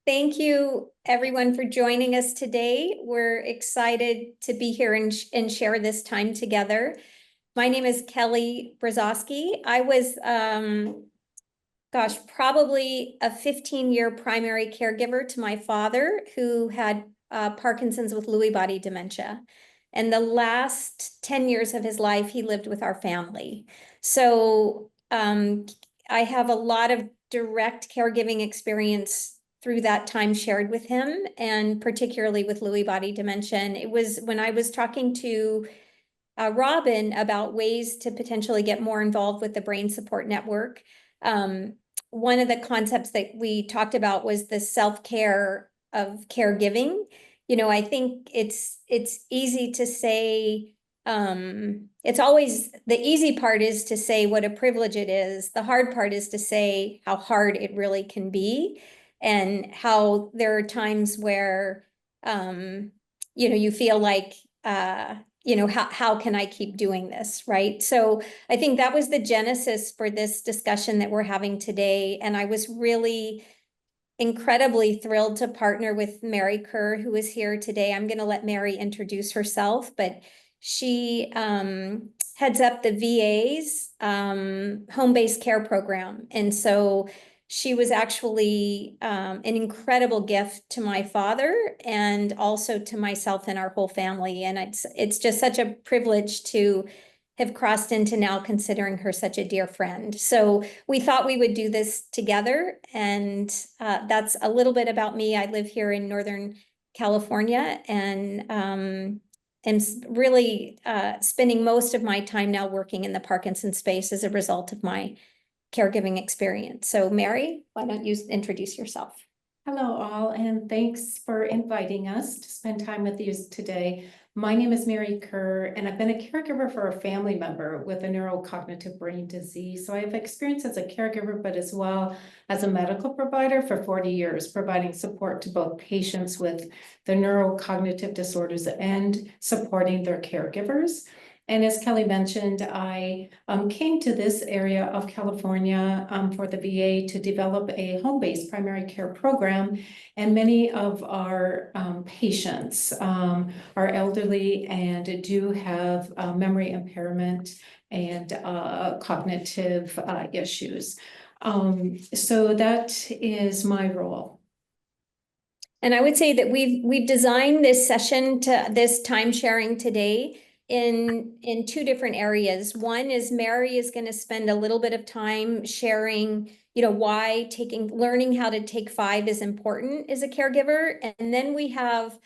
Thank you, everyone, for joining us today. We're excited to be here and share this time together. My name is Kelly Brezoczky. I was, probably a 15-year primary caregiver to my father, who had Parkinson's with Lewy body dementia. And the last 10 years of his life, he lived with our family. So I have a lot of direct caregiving experience through that time shared with him, and particularly with Lewy body dementia. And it was when I was talking to Robin about ways to potentially get more involved with the Brain Support Network. One of the concepts that we talked about was the self-care of caregiving. You know, I think it's easy to say, it's always, the easy part is to say what a privilege it is. The hard part is to say how hard it really can be, and how there are times where, you know, you feel like, you know, how can I keep doing this, right? So I think that was the genesis for this discussion that we're having today. And I was really incredibly thrilled to partner with Mary Kerr, who is here today. I'm going to let Mary introduce herself, but she heads up the VA's home-based care program. And so she was actually an incredible gift to my father and also to myself and our whole family. And it's just such a privilege to have crossed into now considering her such a dear friend. So we thought we would do this together. And that's a little bit about me. I live here in Northern California, and am really spending most of my time now working in the Parkinson space as a result of my caregiving experience. So Mary, why don't you introduce yourself? Hello all, and thanks for inviting us to spend time with you today. My name is Mary Kerr, and I've been a caregiver for a family member with a neurocognitive brain disease. So I have experience as a caregiver, but as well as a medical provider for 40 years, providing support to both patients with the neurocognitive disorders and supporting their caregivers. And as Kelly mentioned, I came to this area of California for the VA to develop a home-based primary care program. And many of our patients are elderly and do have memory impairment and cognitive issues. So that is my role. And I would say that we've designed this session to this time sharing today in two different areas. One is Mary is going to spend a little bit of time sharing, you know, why learning how to take 5 is important as a caregiver. And then we have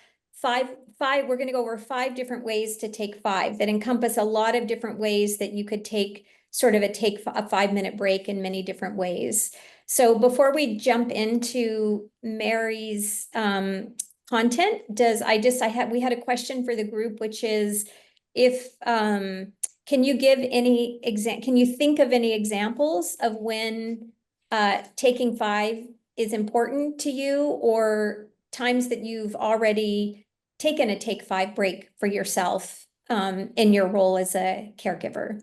we're going to go over 5 different ways to take 5 that encompass a lot of different ways that you could take sort of a 5-minute break in many different ways. So before we jump into Mary's content, we had a question for the group, which is, if can you think of any examples of when taking 5 is important to you, or times that you've already taken a take 5 break for yourself in your role as a caregiver?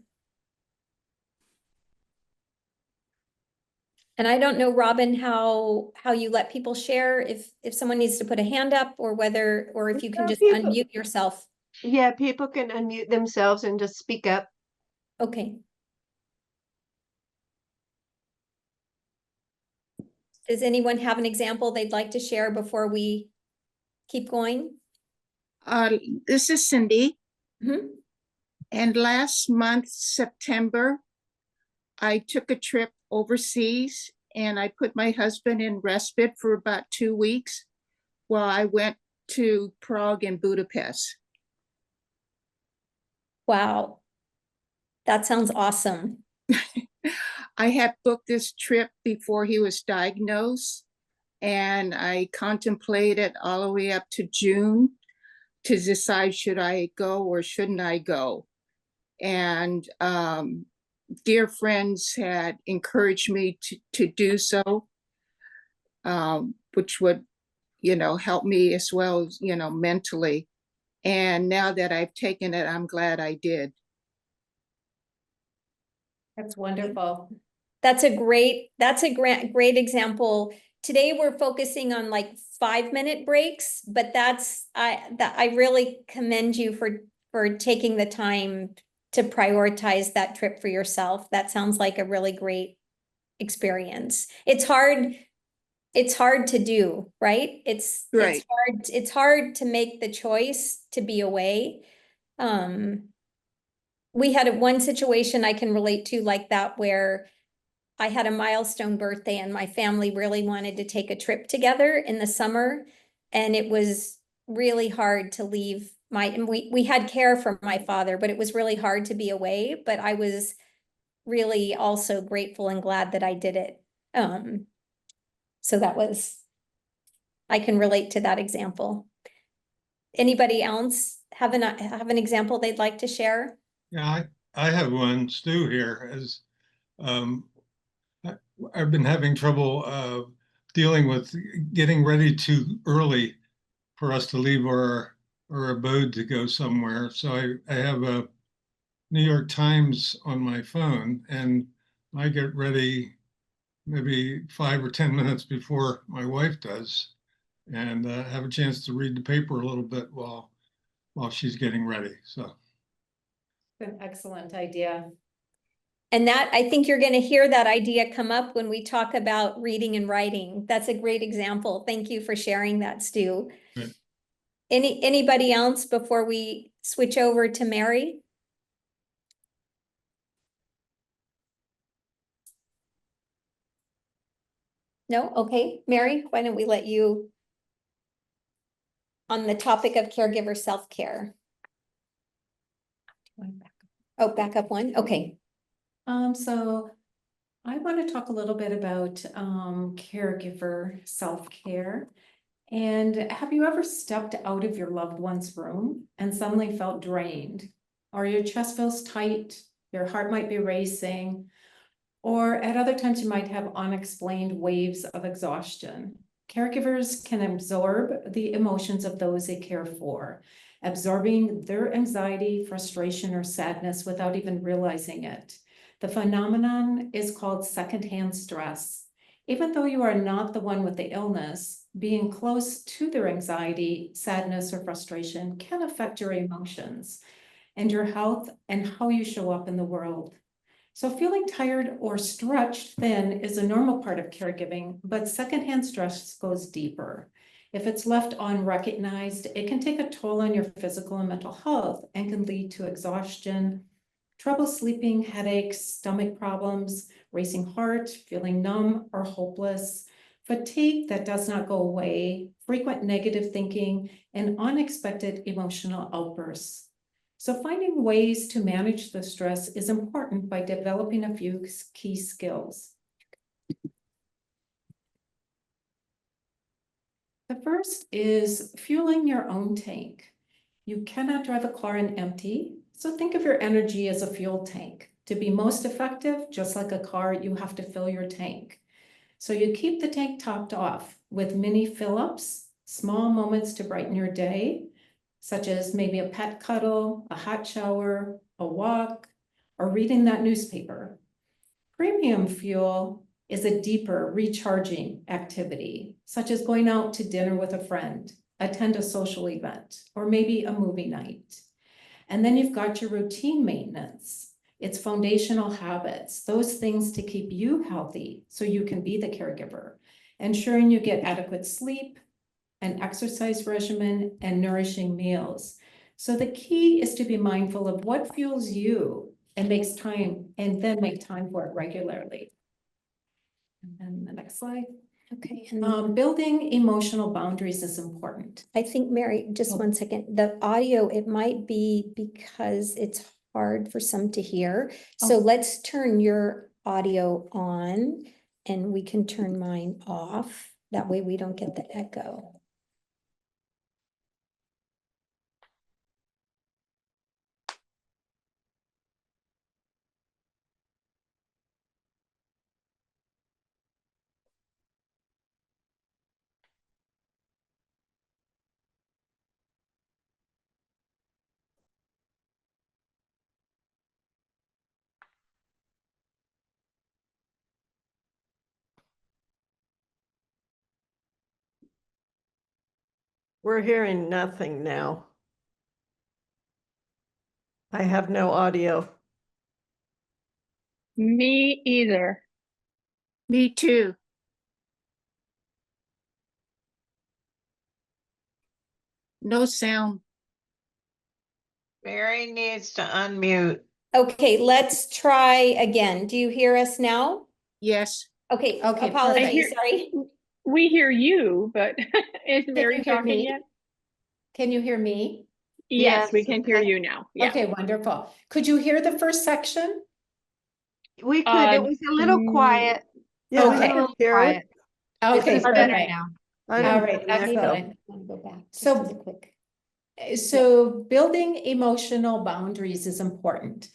And I don't know, Robin, how you let people share, if someone needs to put a hand up, or if you can just unmute yourself. Yeah, people can unmute themselves and just speak up. Okay. Does anyone have an example they'd like to share before we keep going? This is Cindy. Mm-hmm. And last month, September, I took a trip overseas, and I put my husband in respite for about 2 weeks while I went to Prague and Budapest. Wow. That sounds awesome. I had booked this trip before he was diagnosed, and I contemplated all the way up to June to decide, should I go or shouldn't I go? And dear friends had encouraged me to do so, which would, you know, help me as well as, you know, mentally. And now that I've taken it, I'm glad I did. That's wonderful. That's a great example. Today we're focusing on like 5-minute breaks, but I really commend you for taking the time to prioritize that trip for yourself. That sounds like a really great experience. It's hard to do, right? Right. It's hard to make the choice to be away. We had one situation I can relate to like that where I had a milestone birthday and my family really wanted to take a trip together in the summer. And it was really hard to leave and we had care for my father, but it was really hard to be away. But I was really also grateful and glad that I did it. So I can relate to that example. Anybody else have an example they'd like to share? Yeah, I have one. Stu here is, um, I've been having trouble dealing with getting ready too early for us to leave our abode to go somewhere. So I have a New York Times on my phone, and I get ready maybe 5 or 10 minutes before my wife does, and have a chance to read the paper a little bit while she's getting ready. So. An excellent idea. And that, I think you're going to hear that idea come up when we talk about reading and writing. That's a great example. Thank you for sharing that, Stu. Right. Anybody else before we switch over to Mary? No? Okay. Mary, why don't we let you on the topic of caregiver self-care? Oh, back up one. Okay. So I want to talk a little bit about caregiver self-care. And have you ever stepped out of your loved one's room and suddenly felt drained? Or your chest feels tight, your heart might be racing, or at other times you might have unexplained waves of exhaustion. Caregivers can absorb the emotions of those they care for, absorbing their anxiety, frustration, or sadness without even realizing it. The phenomenon is called secondhand stress. Even though you are not the one with the illness, being close to their anxiety, sadness, or frustration can affect your emotions and your health and how you show up in the world. So feeling tired or stretched thin is a normal part of caregiving, but secondhand stress goes deeper. If it's left unrecognized, it can take a toll on your physical and mental health and can lead to exhaustion, trouble sleeping, headaches, stomach problems, racing heart, feeling numb or hopeless, fatigue that does not go away, frequent negative thinking, and unexpected emotional outbursts. So finding ways to manage the stress is important by developing a few key skills. The first is fueling your own tank. You cannot drive a car on empty, so think of your energy as a fuel tank. To be most effective, just like a car, you have to fill your tank. So you keep the tank topped off with mini fill-ups, small moments to brighten your day, such as maybe a pet cuddle, a hot shower, a walk, or reading that newspaper. Premium fuel is a deeper recharging activity, such as going out to dinner with a friend, attend a social event, or maybe a movie night. And then you've got your routine maintenance. It's foundational habits, those things to keep you healthy so you can be the caregiver, ensuring you get adequate sleep, an exercise regimen, and nourishing meals. So the key is to be mindful of what fuels you and then make time for it regularly. And then the next slide. Okay. And Building emotional boundaries is important. I think, Mary, just 1 second, the audio, it might be because it's hard for some to hear. So let's turn your audio on and we can turn mine off. That way we don't get the echo. We're hearing nothing now. I have no audio. Me either. Me too. No sound. Mary needs to unmute. Okay, let's try again. Do you hear us now? Yes. Okay, Okay, apologies, perfect. sorry. We hear you, but is you Mary hear talking me? yet? Can you hear me? Yes, we Yes, can hear okay. you now. Yeah. Okay, wonderful. Could you hear the first section? We could, it Um, was a little quiet. Yeah, It was Okay. a little quiet. This Okay, is better perfect. now. I All don't right, have an echo. excellent. Go back just So- as a quick. So building emotional boundaries is important.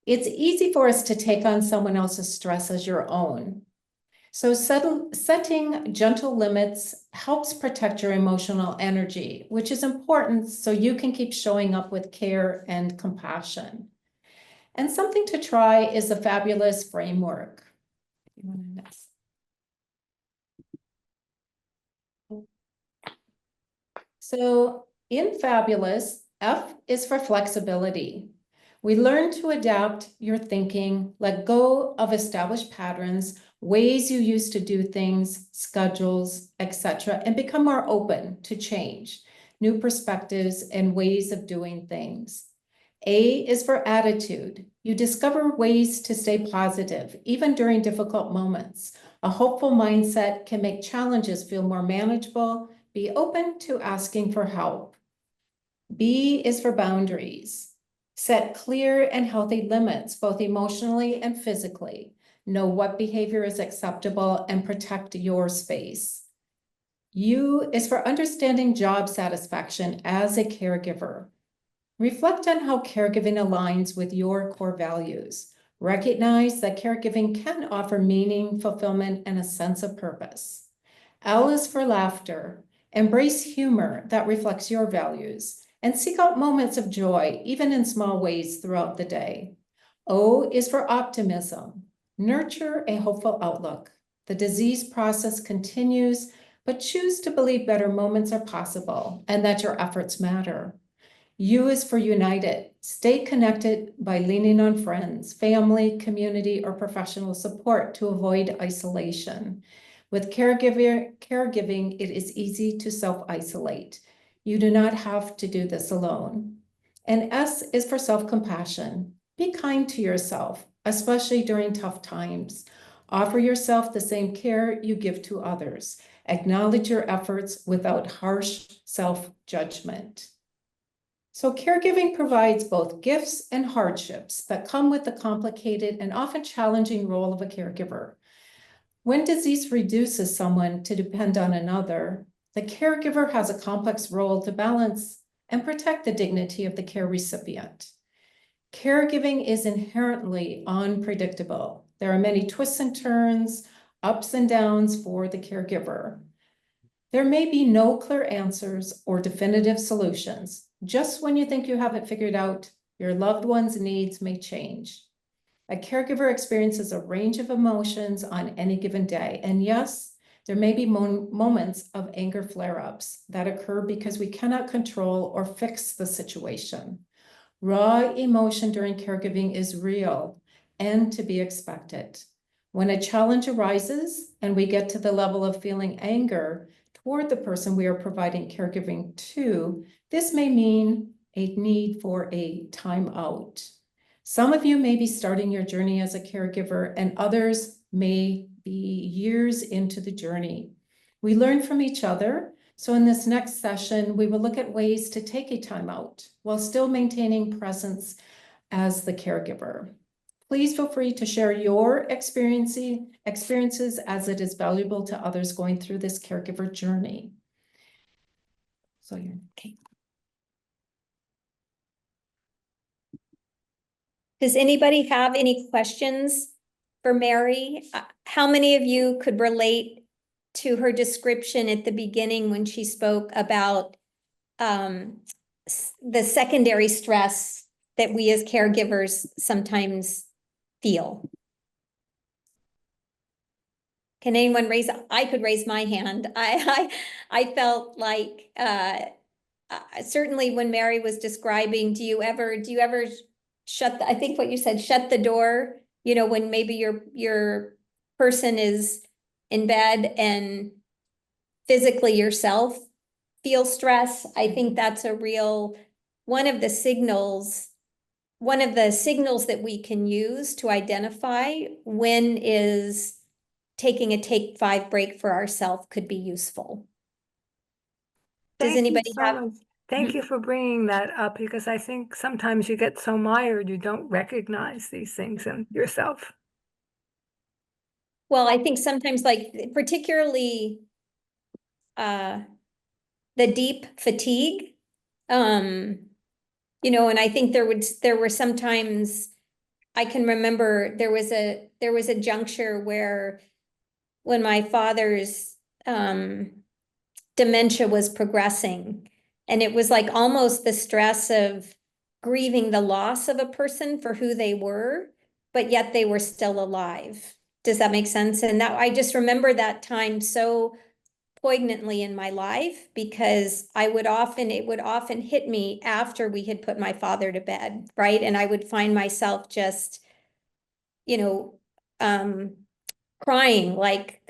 It's easy for us to take on someone else's stress as your own. So setting gentle limits helps protect your emotional energy, which is important so you can keep showing up with care and compassion. And something to try is a fabulous framework. You want to next? So in Fabulous, F is for flexibility. We learn to adapt your thinking, let go of established patterns, ways you used to do things, schedules, etc., and become more open to change, new perspectives, and ways of doing things. A is for attitude. You discover ways to stay positive, even during difficult moments. A hopeful mindset can make challenges feel more manageable. Be open to asking for help. B is for boundaries. Set clear and healthy limits, both emotionally and physically. Know what behavior is acceptable and protect your space. U is for understanding job satisfaction as a caregiver. Reflect on how caregiving aligns with your core values. Recognize that caregiving can offer meaning, fulfillment, and a sense of purpose. L is for laughter. Embrace humor that reflects your values and seek out moments of joy, even in small ways throughout the day. O is for optimism. Nurture a hopeful outlook. The disease process continues, but choose to believe better moments are possible and that your efforts matter. U is for united. Stay connected by leaning on friends, family, community, or professional support to avoid isolation. With caregiving, it is easy to self-isolate. You do not have to do this alone. And S is for self-compassion. Be kind to yourself, especially during tough times. Offer yourself the same care you give to others. Acknowledge your efforts without harsh self-judgment. So caregiving provides both gifts and hardships that come with the complicated and often challenging role of a caregiver. When disease reduces someone to depend on another, the caregiver has a complex role to balance and protect the dignity of the care recipient. Caregiving is inherently unpredictable. There are many twists and turns, ups and downs for the caregiver. There may be no clear answers or definitive solutions. Just when you think you have it figured out, your loved one's needs may change. A caregiver experiences a range of emotions on any given day. And yes, there may be moments of anger flare-ups that occur because we cannot control or fix the situation. Raw emotion during caregiving is real and to be expected. When a challenge arises and we get to the level of feeling anger toward the person we are providing caregiving to, this may mean a need for a timeout. Some of you may be starting your journey as a caregiver, and others may be years into the journey. We learn from each other. So in this next session, we will look at ways to take a timeout while still maintaining presence as the caregiver. Please feel free to share your experiences as it is valuable to others going through this caregiver journey. So you're okay. Does anybody have any questions for Mary? How many of you could relate to her description at the beginning when she spoke about the secondary stress that we as caregivers sometimes feel? Can anyone raise, I could raise my hand. I felt like, certainly when Mary was describing, do you ever shut, I think what you said, shut the door, you know, when maybe your person is in bed and physically yourself feel stress. I think that's a real, one of the signals that we can use to identify when is taking a take 5 break for ourselves could be useful. Does Thank you anybody so have? much. Thank you for bringing that up, because I think sometimes you get so mired, you don't recognize these things in yourself. Well, I think sometimes, like, particularly the deep fatigue, you know, and I think there were sometimes, I can remember there was a juncture where when my father's dementia was progressing, and it was like almost the stress of grieving the loss of a person for who they were, but yet they were still alive. Does that make sense? And that, I just remember that time so poignantly in my life, because it would often hit me after we had put my father to bed, right? And I would find myself just, you know, crying, like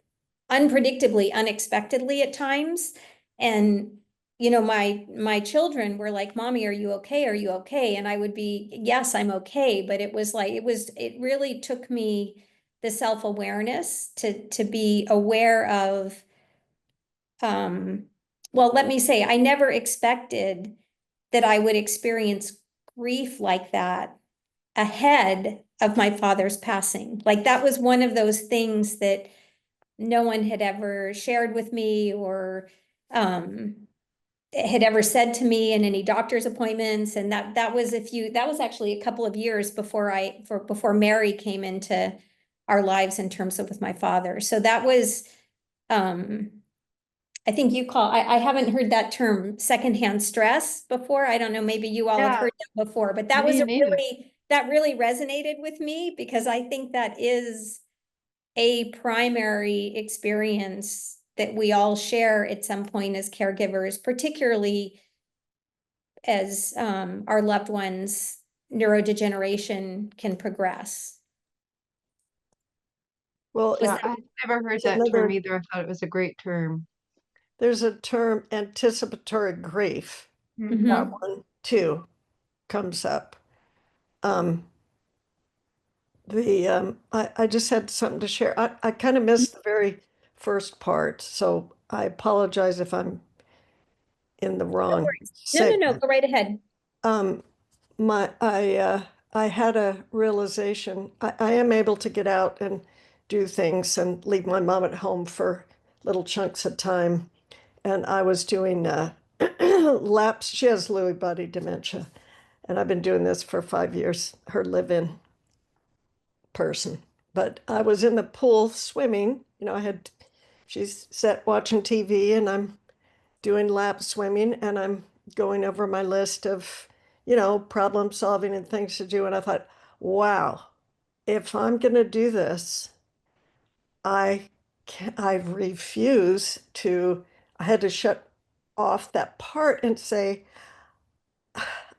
unpredictably, unexpectedly at times. And, you know, my children were like, "Mommy, are you okay? Are you okay?" And I would be, "Yes, I'm okay." But it was like, it really took me the self-awareness to be aware of, well, let me say, I never expected that I would experience grief like that ahead of my father's passing. Like, that was one of those things that no one had ever shared with me, or had ever said to me in any doctor's appointments. And that was actually a couple of years before Mary came into our lives in terms of with my father. So that was, I think I haven't heard that term secondhand stress before. I don't know, maybe you all have Yeah, heard that before, but that was me neither. that really resonated with me, because I think that is a primary experience that we all share at some point as caregivers, particularly as our loved ones' neurodegeneration can progress. Well, Yeah, I've never heard it's that term another, either. I thought it was a great term. there's a term, anticipatory grief. Mhm. That one too comes up. Um, I just had something to share. I kind of missed the very first part, so I apologize if I'm in the wrong No, segment. go right ahead. Um, I had a realization. I am able to get out and do things and leave my mom at home for little chunks of time. And I was doing laps. She has Lewy body dementia, and I've been doing this for 5 years. Her live-in person. But I was in the pool swimming. You know, she's sat watching TV, and I'm doing lap swimming, and I'm going over my list of, problem solving and things to do. And I thought, wow, if I'm going to do this, I refuse to, I had to shut off that part and say,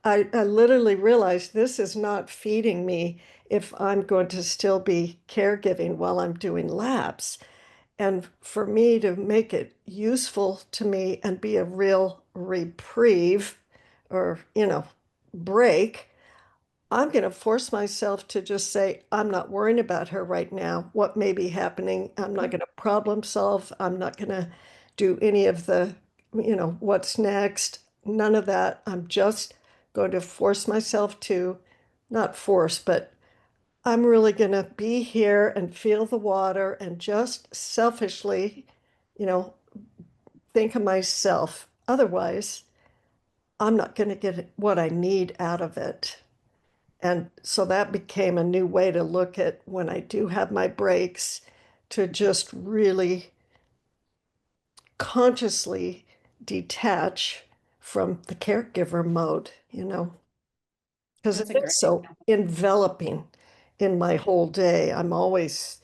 I literally realized this is not feeding me if I'm going to still be caregiving while I'm doing laps. And for me to make it useful to me and be a real reprieve or, break, I'm going to force myself to just say, I'm not worrying about her right now. What may be happening? I'm not going to problem solve. I'm not going to do any of the, what's next. None of that. I'm just going to force myself to, not force, but I'm really going to be here and feel the water and just selfishly, you know, think of myself. Otherwise, I'm not going to get what I need out of it. And so that became a new way to look at when I do have my breaks, to just really consciously detach from the caregiver mode, because That's it a great is so example. enveloping in my whole day. I'm always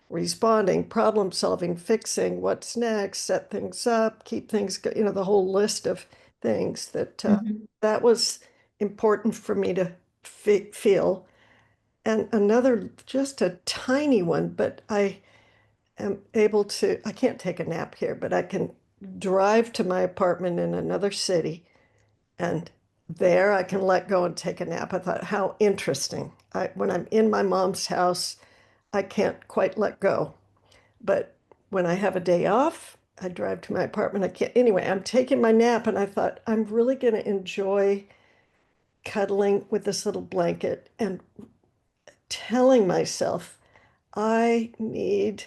responding, problem solving, fixing, what's next, set things up, keep things, the whole list of things that was important for me to feel. And another, just a tiny one, but I am able to, I can't take a nap here, but I can drive to my apartment in another city, and there I can let go and take a nap. I thought, how interesting. When I'm in my mom's house, I can't quite let go. But when I have a day off, I drive to my apartment. I can't. Anyway, I'm taking my nap, and I thought, I'm really going to enjoy cuddling with this little blanket and telling myself, I need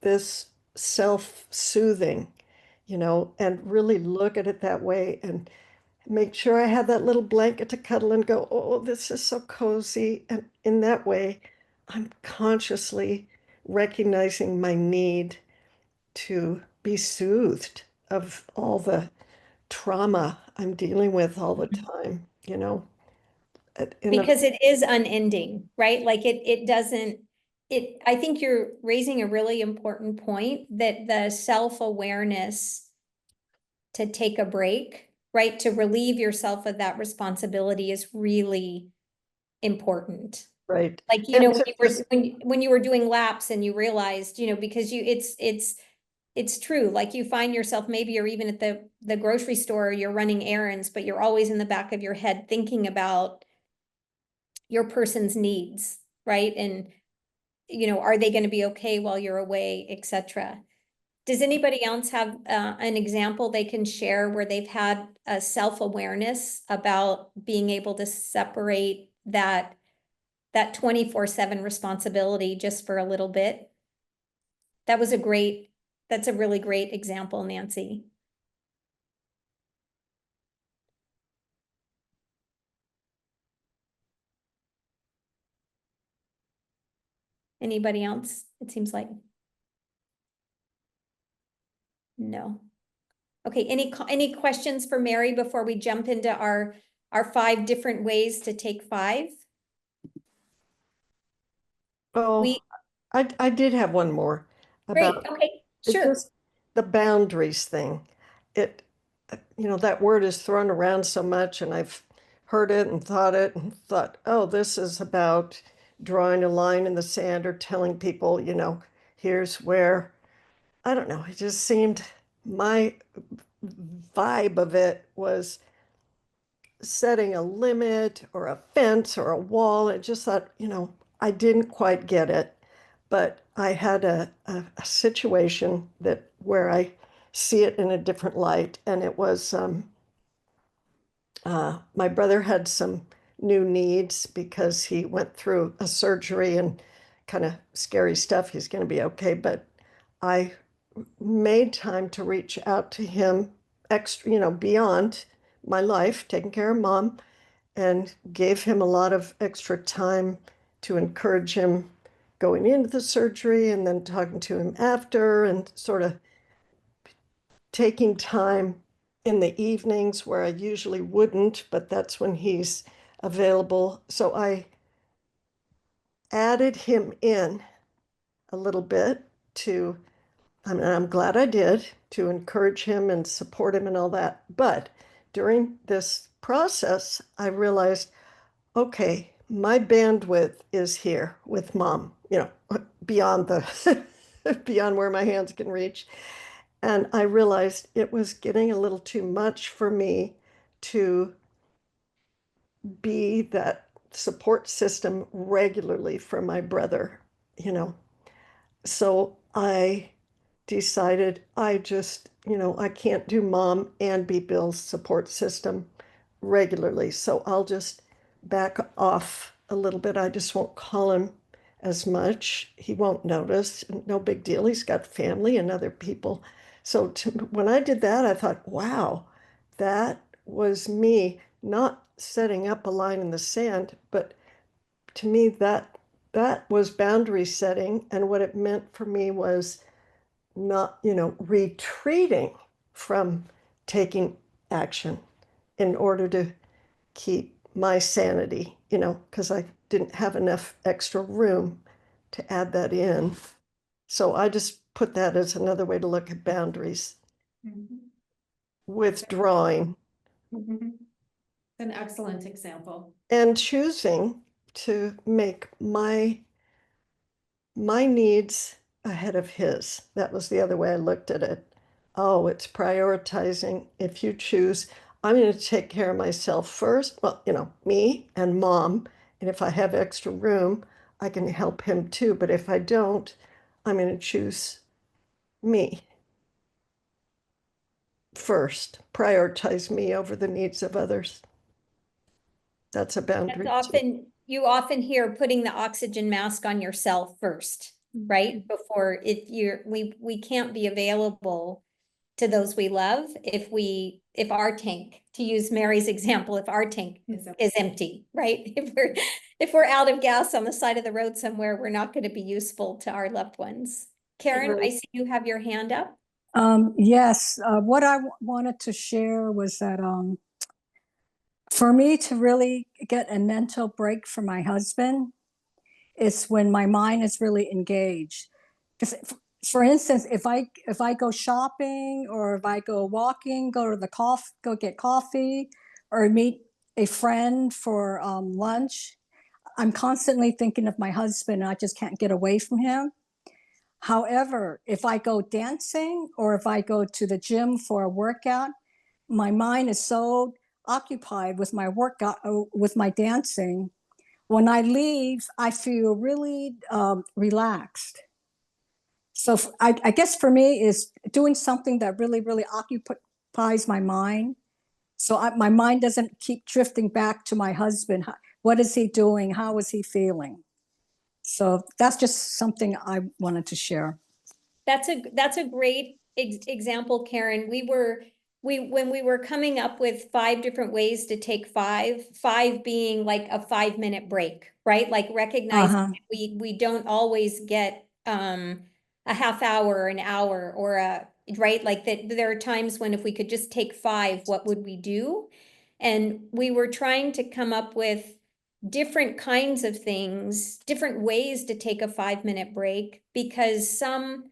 this self-soothing, and really look at it that way and make sure I have that little blanket to cuddle and go, oh, this is so cozy. And in that way, I'm consciously recognizing my need to be soothed of all the trauma I'm dealing with all the time, Because it is unending, right? Like it doesn't, I think you're raising a really important point, that the self-awareness to take a break, right? To relieve yourself of that responsibility is really important. right. Like, And when you were doing laps and you realized, because it's true. Like, you find yourself, maybe you're even at the grocery store, you're running errands, but you're always in the back of your head thinking about your person's needs, right? And, are they going to be okay while you're away, etc. Does anybody else have an example they can share where they've had a self-awareness about being able to separate that 24/7 responsibility just for a little bit? That's a really great example, Nancy. Anybody else? It seems like no. Okay, any questions for Mary before we jump into our 5 different ways to take 5? Oh, I did have one more Great, about okay, it's sure. just the boundaries thing. It, that word is thrown around so much, and I've heard it and thought, oh, this is about drawing a line in the sand or telling people, here's where, I don't know, it just seemed my vibe of it was setting a limit or a fence or a wall. I just thought, I didn't quite get it, but I had a situation where I see it in a different light, and it was my brother had some new needs because he went through a surgery and kind of scary stuff. He's going to be okay, but I made time to reach out to him extra, beyond my life, taking care of mom, and gave him a lot of extra time to encourage him going into the surgery and then talking to him after, and sort of taking time in the evenings where I usually wouldn't, but that's when he's available. So I added him in a little bit to, I'm glad I did, to encourage him and support him and all that. But during this process, I realized, okay, my bandwidth is here with mom, beyond beyond where my hands can reach. And I realized it was getting a little too much for me to be that support system regularly for my brother, you know. So I decided I can't do mom and be Bill's support system regularly. So I'll just back off a little bit. I just won't call him as much. He won't notice. No big deal. He's got family and other people. So when I did that, I thought, wow, that was me not setting up a line in the sand, but to me that was boundary setting. And what it meant for me was not, retreating from taking action in order to keep my sanity, because I didn't have enough extra room to add that in. So I just put that as another way to look at boundaries, withdrawing, An excellent example. and choosing to make my needs ahead of his. That was the other way I looked at it. Oh, it's prioritizing. If you choose, I'm going to take care of myself first. Well, me and mom. And if I have extra room, I can help him too. But if I don't, I'm going to choose me first, prioritize me over the needs of others. That's a boundary too. You often hear putting the oxygen mask on yourself first, right? Before we can't be available to those we love if our tank, to use Mary's example, if our tank is empty, right? If we're out of gas on the side of the road somewhere, we're not going to be useful to our loved ones. Karen, I see you have your hand up. Yes, what I wanted to share was that for me to really get a mental break from my husband, it's when my mind is really engaged. Because, for instance, if I go shopping, or if I go walking, go get coffee, or meet a friend for lunch, I'm constantly thinking of my husband, and I just can't get away from him. However, if I go dancing, or if I go to the gym for a workout, my mind is so occupied with my workout, with my dancing. When I leave, I feel really relaxed. So I guess for me is doing something that really, really occupies my mind. So my mind doesn't keep drifting back to my husband. What is he doing? How is he feeling? So that's just something I wanted to share. That's a great example, Karen. When we were coming up with 5 different ways to take five being like a 5-minute break, right? Like recognizing we don't always get a half hour or an hour or right? Like that there are times when if we could just take 5, what would we do? And we were trying to come up with different kinds of things, different ways to take a 5-minute break, because some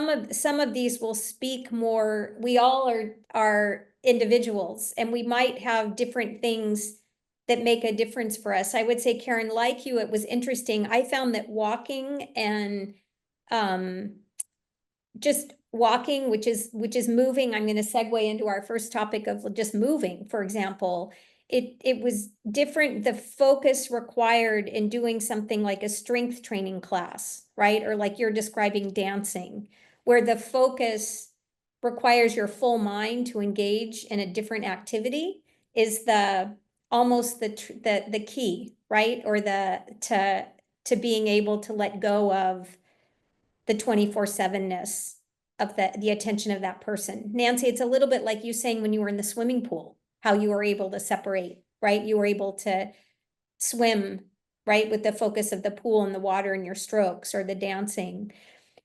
of these will speak more. We all are individuals, and we might have different things that make a difference for us. I would say, Karen, like you, it was interesting. I found that walking and just walking, which is moving. I'm going to segue into our first topic of just moving, for example. It was different, the focus required in doing something like a strength training class, right? Or like you're describing dancing, where the focus requires your full mind to engage in a different activity, is almost the key, right? Or to being able to let go of the 24/7-ness of the attention of that person. Nancy, it's a little bit like you saying when you were in the swimming pool, how you were able to separate, right? You were able to swim, right, with the focus of the pool and the water and your strokes, or the dancing.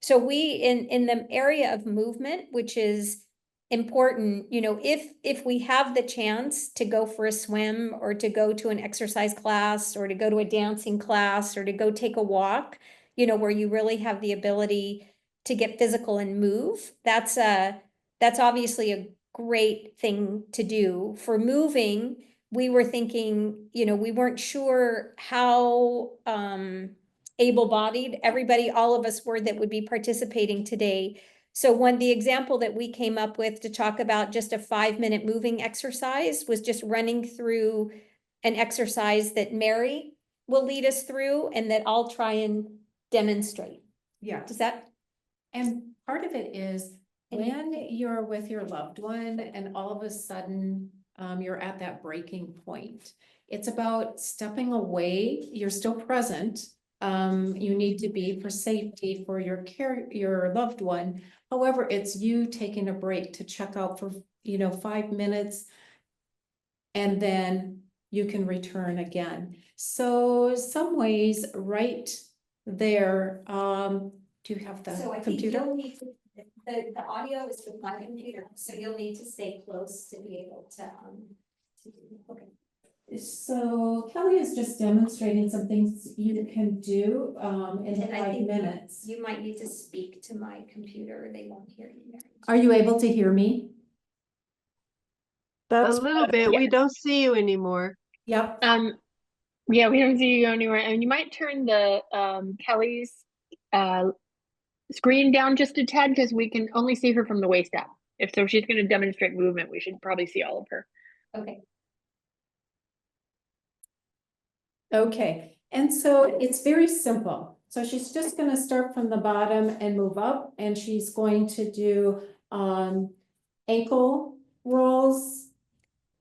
So we, in the area of movement, which is important, if we have the chance to go for a swim, or to go to an exercise class, or to go to a dancing class, or to go take a walk, where you really have the ability to get physical and move, that's obviously a great thing to do. For moving, we were thinking, we weren't sure how able-bodied all of us were that would be participating today. So the example that we came up with to talk about just a 5-minute moving exercise was just running through an exercise that Mary will lead us through, and that I'll try and demonstrate. Yeah. Does that? And part of it is when you're with your loved one and all of a sudden you're at that breaking point. It's about stepping away. You're still present. You need to be for safety for your loved one. However, it's you taking a break to check out for 5 minutes, and then you can return again. So some ways right there. Do you have the So I think computer? you'll need to, the audio is with my computer, so you'll need to stay close to be able to okay. So Kelly is just demonstrating some things you can do in And I 5 think minutes. You might need to speak to my computer. They won't hear you, Mary. Are you able to hear me? A That's little bit. We don't see you anymore. Yep. Yeah, we don't see you go anywhere. And you might turn the Kelly's screen down just a tad because we can only see her from the waist up. If so, she's going to demonstrate movement, we should probably see all of her. Okay. Okay, and so it's very simple. So she's just gonna start from the bottom and move up, and she's going to do ankle rolls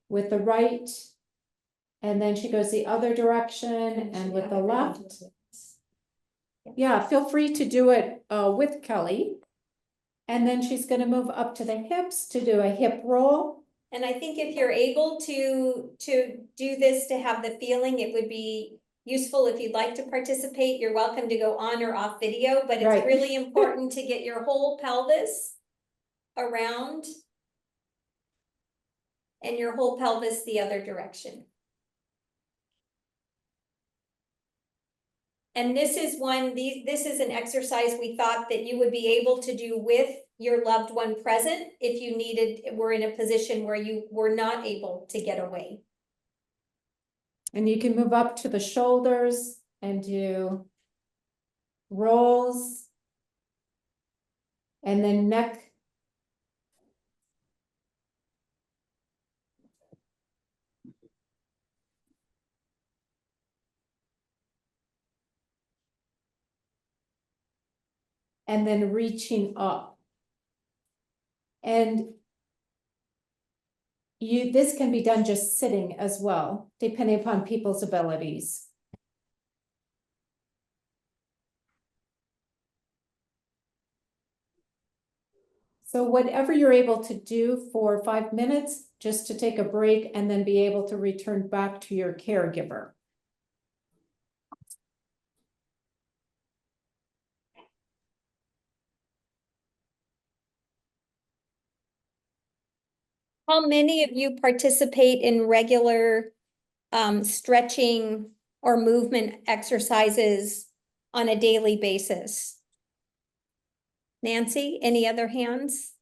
with the right. And then she goes the other direction and with the left. Yeah, feel free to do it with Kelly. And then she's gonna move up to the hips to do a hip roll. And I think if you're able to do this, to have the feeling, it would be useful if you'd like to participate. You're welcome to go on or off video, but it's Right. really important to get your whole pelvis around and your whole pelvis the other direction. And this is this is an exercise we thought that you would be able to do with your loved one present if you were in a position where you were not able to get away. And you can move up to the shoulders and do rolls. And then neck. And then reaching up. And this can be done just sitting as well, depending upon people's abilities. So whatever you're able to do for 5 minutes, just to take a break and then be able to return back to your caregiver. How many of you participate in regular stretching or movement exercises on a daily basis? Nancy, any other hands?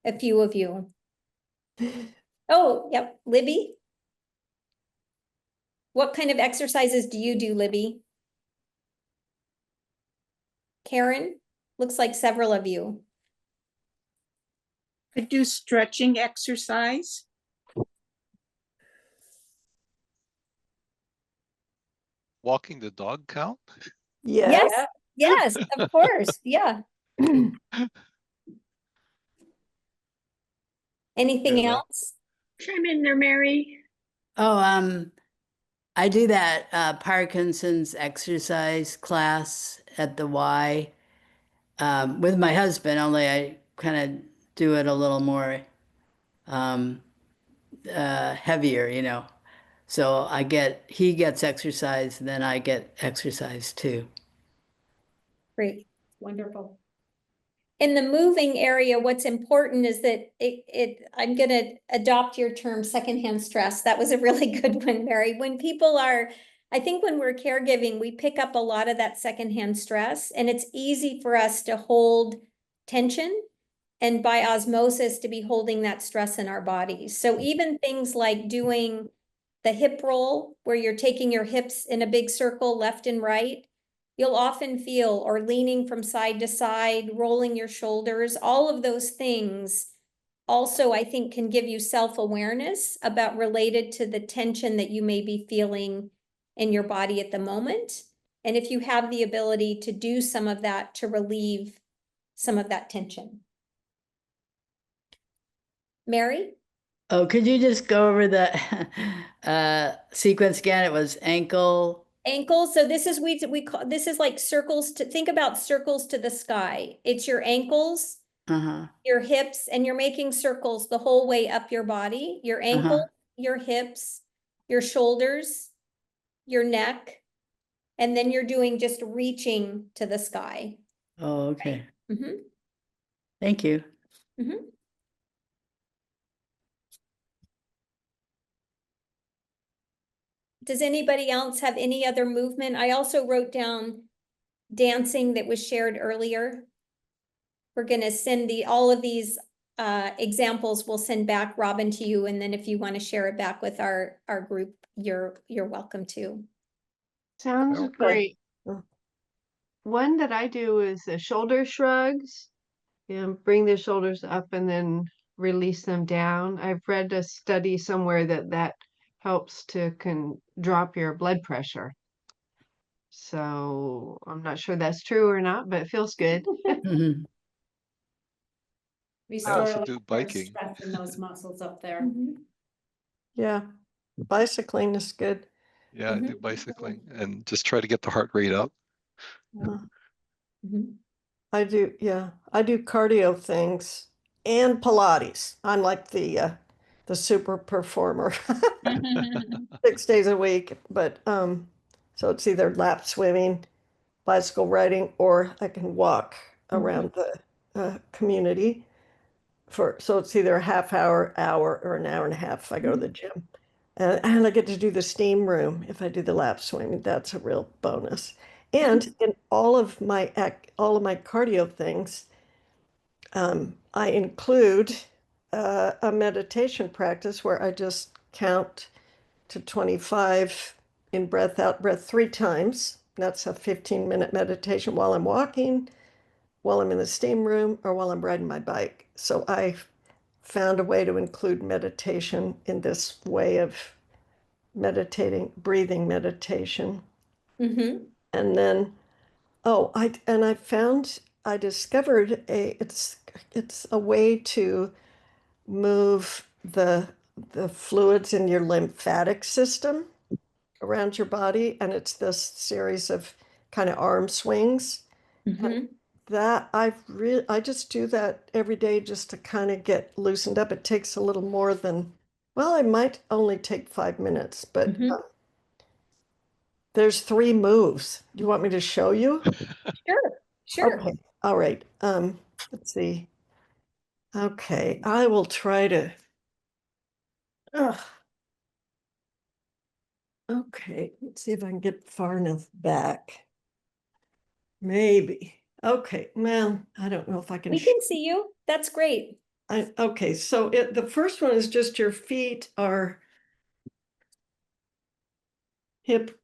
A few of you. Oh, yep, Libby? What kind of exercises do you do, Libby? Karen? Looks like several of you. I do stretching exercise. Walking the dog count? yes. Yes, of course, yeah. Anything Yeah, else? Chime in there, Mary. Oh, I do that Parkinson's exercise class at the Y with my husband, only I kind of do it a little more heavier, you know. So he gets exercise, and then I get exercise too. Great. Wonderful. In the moving area, what's important is that I'm gonna adopt your term secondhand stress. That was a really good one, Mary. I think when we're caregiving, we pick up a lot of that secondhand stress, and it's easy for us to hold tension and by osmosis to be holding that stress in our bodies. So even things like doing the hip roll, where you're taking your hips in a big circle left and right, you'll often feel, or leaning from side to side, rolling your shoulders, all of those things also, I think, can give you self-awareness about related to the tension that you may be feeling in your body at the moment. And if you have the ability to do some of that to relieve some of that tension. Mary? Oh, could you just go over the sequence again? It was ankle. Ankles. So this is this is like circles think about circles to the sky. It's your ankles, your hips, and you're making circles the whole way up your body. Your ankle, your hips, your shoulders, your neck, and then you're doing just reaching to the sky. Oh, okay. Mm-hmm. Thank you. Mm-hmm. Does anybody else have any other movement? I also wrote down dancing that was shared earlier. We're gonna send all of these examples, we'll send back, Robin, to you, and then if you want to share it back with our group, you're welcome to. Sounds Okay. great. Mm. One that I do is the shoulder shrugs. Bring the shoulders up and then release them down. I've read a study somewhere that helps to drop your blood pressure. So I'm not sure that's true or not, but it feels good. Mhm. Restore also a lot do more biking. strength in those muscles up there. Mhm. Yeah, bicycling is good. Yeah, I do bicycling and just try to get the heart rate up. Uh, Mhm. I do, yeah, I do cardio things and Pilates. I'm like the super performer, 6 days a week. But so it's either lap swimming, bicycle riding, or I can walk around the community so it's either a half hour, or an hour and a half if I go to the gym. And I get to do the steam room if I do the lap swimming. That's a real bonus. And in all of my cardio things, I include a meditation practice where I just count to 25 in breath out, breath 3 times. That's a 15-minute meditation while I'm walking, while I'm in the steam room, or while I'm riding my bike. So I found a way to include meditation in this way of meditating, breathing meditation. Mhm. And then, I discovered it's a way to move the fluids in your lymphatic system around your body, and it's this series of kind of arm swings. Mhm. That I just do that every day just to kind of get loosened up. It takes a little more than, well, it might only take 5 minutes, but Mhm. there's 3 moves. Do you want me to show you? Sure. Okay, all right. Let's see. Okay, I will try to. Ugh. Okay, let's see if I can get far enough back. Maybe. Okay, well, I don't know if I can. We can see you. That's great. Okay, so the first one is just your feet are hip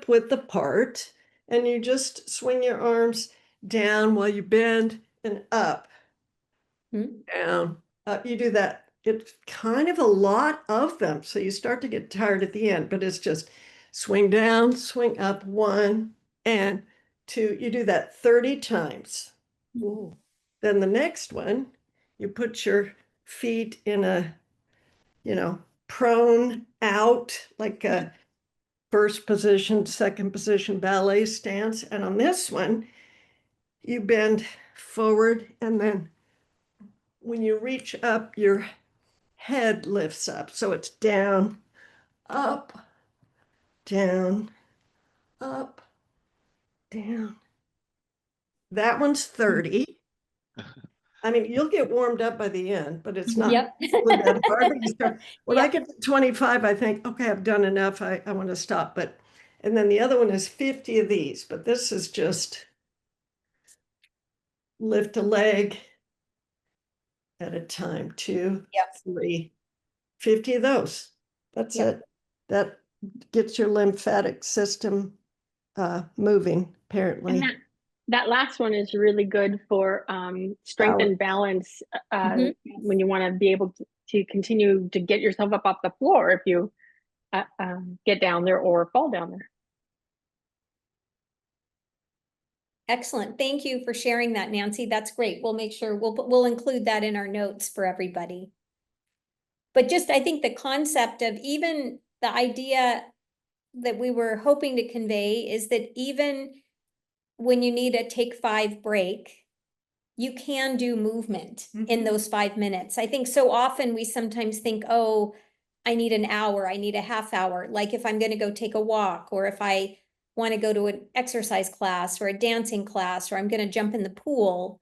width apart, and you just swing your arms down while you bend and up, down, up. You do that. It's kind of a lot of them, so you start to get tired at the end, but it's just swing down, swing up, 1 and 2. You do that 30 times. Ooh. Then the next one, you put your feet in a, prone out, like a first position, second position ballet stance. And on this one, you bend forward, and then when you reach up, your head lifts up. So it's down, up, down, up, down. That one's 30. I mean, you'll get warmed up by the end, but it's not Yep. really that hard. But you start, when I Yep. get to 25, I think, okay, I've done enough. I want to stop. And then the other one is 50 of these, but this is just lift a leg at a time, 2, Yep. 3, 50 of those. That's Yep. it. That gets your lymphatic system moving, apparently. And that last one is really good for strength and balance when you want to be able to continue to get yourself up off the floor if you get down there or fall down there. Excellent. Thank you for sharing that, Nancy. That's great. We'll make sure we'll include that in our notes for everybody. But just, I think the concept of even the idea that we were hoping to convey is that even when you need a take 5 break, you can do movement in those 5 minutes. I think so often we sometimes think, oh, I need an hour, I need a half hour. Like if I'm going to go take a walk, or if I want to go to an exercise class or a dancing class, or I'm going to jump in the pool.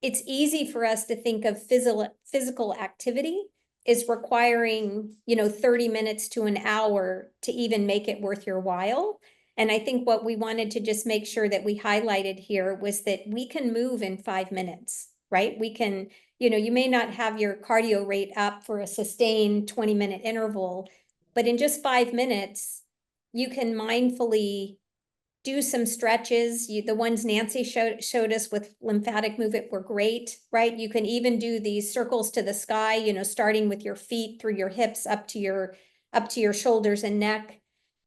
It's easy for us to think of physical activity is requiring, 30 minutes to an hour to even make it worth your while. And I think what we wanted to just make sure that we highlighted here was that we can move in 5 minutes, right? We can, you may not have your cardio rate up for a sustained 20-minute interval, but in just 5 minutes, you can mindfully do some stretches. The ones Nancy showed us with lymphatic movement were great, right? You can even do these circles to the sky, starting with your feet through your hips up to your shoulders and neck.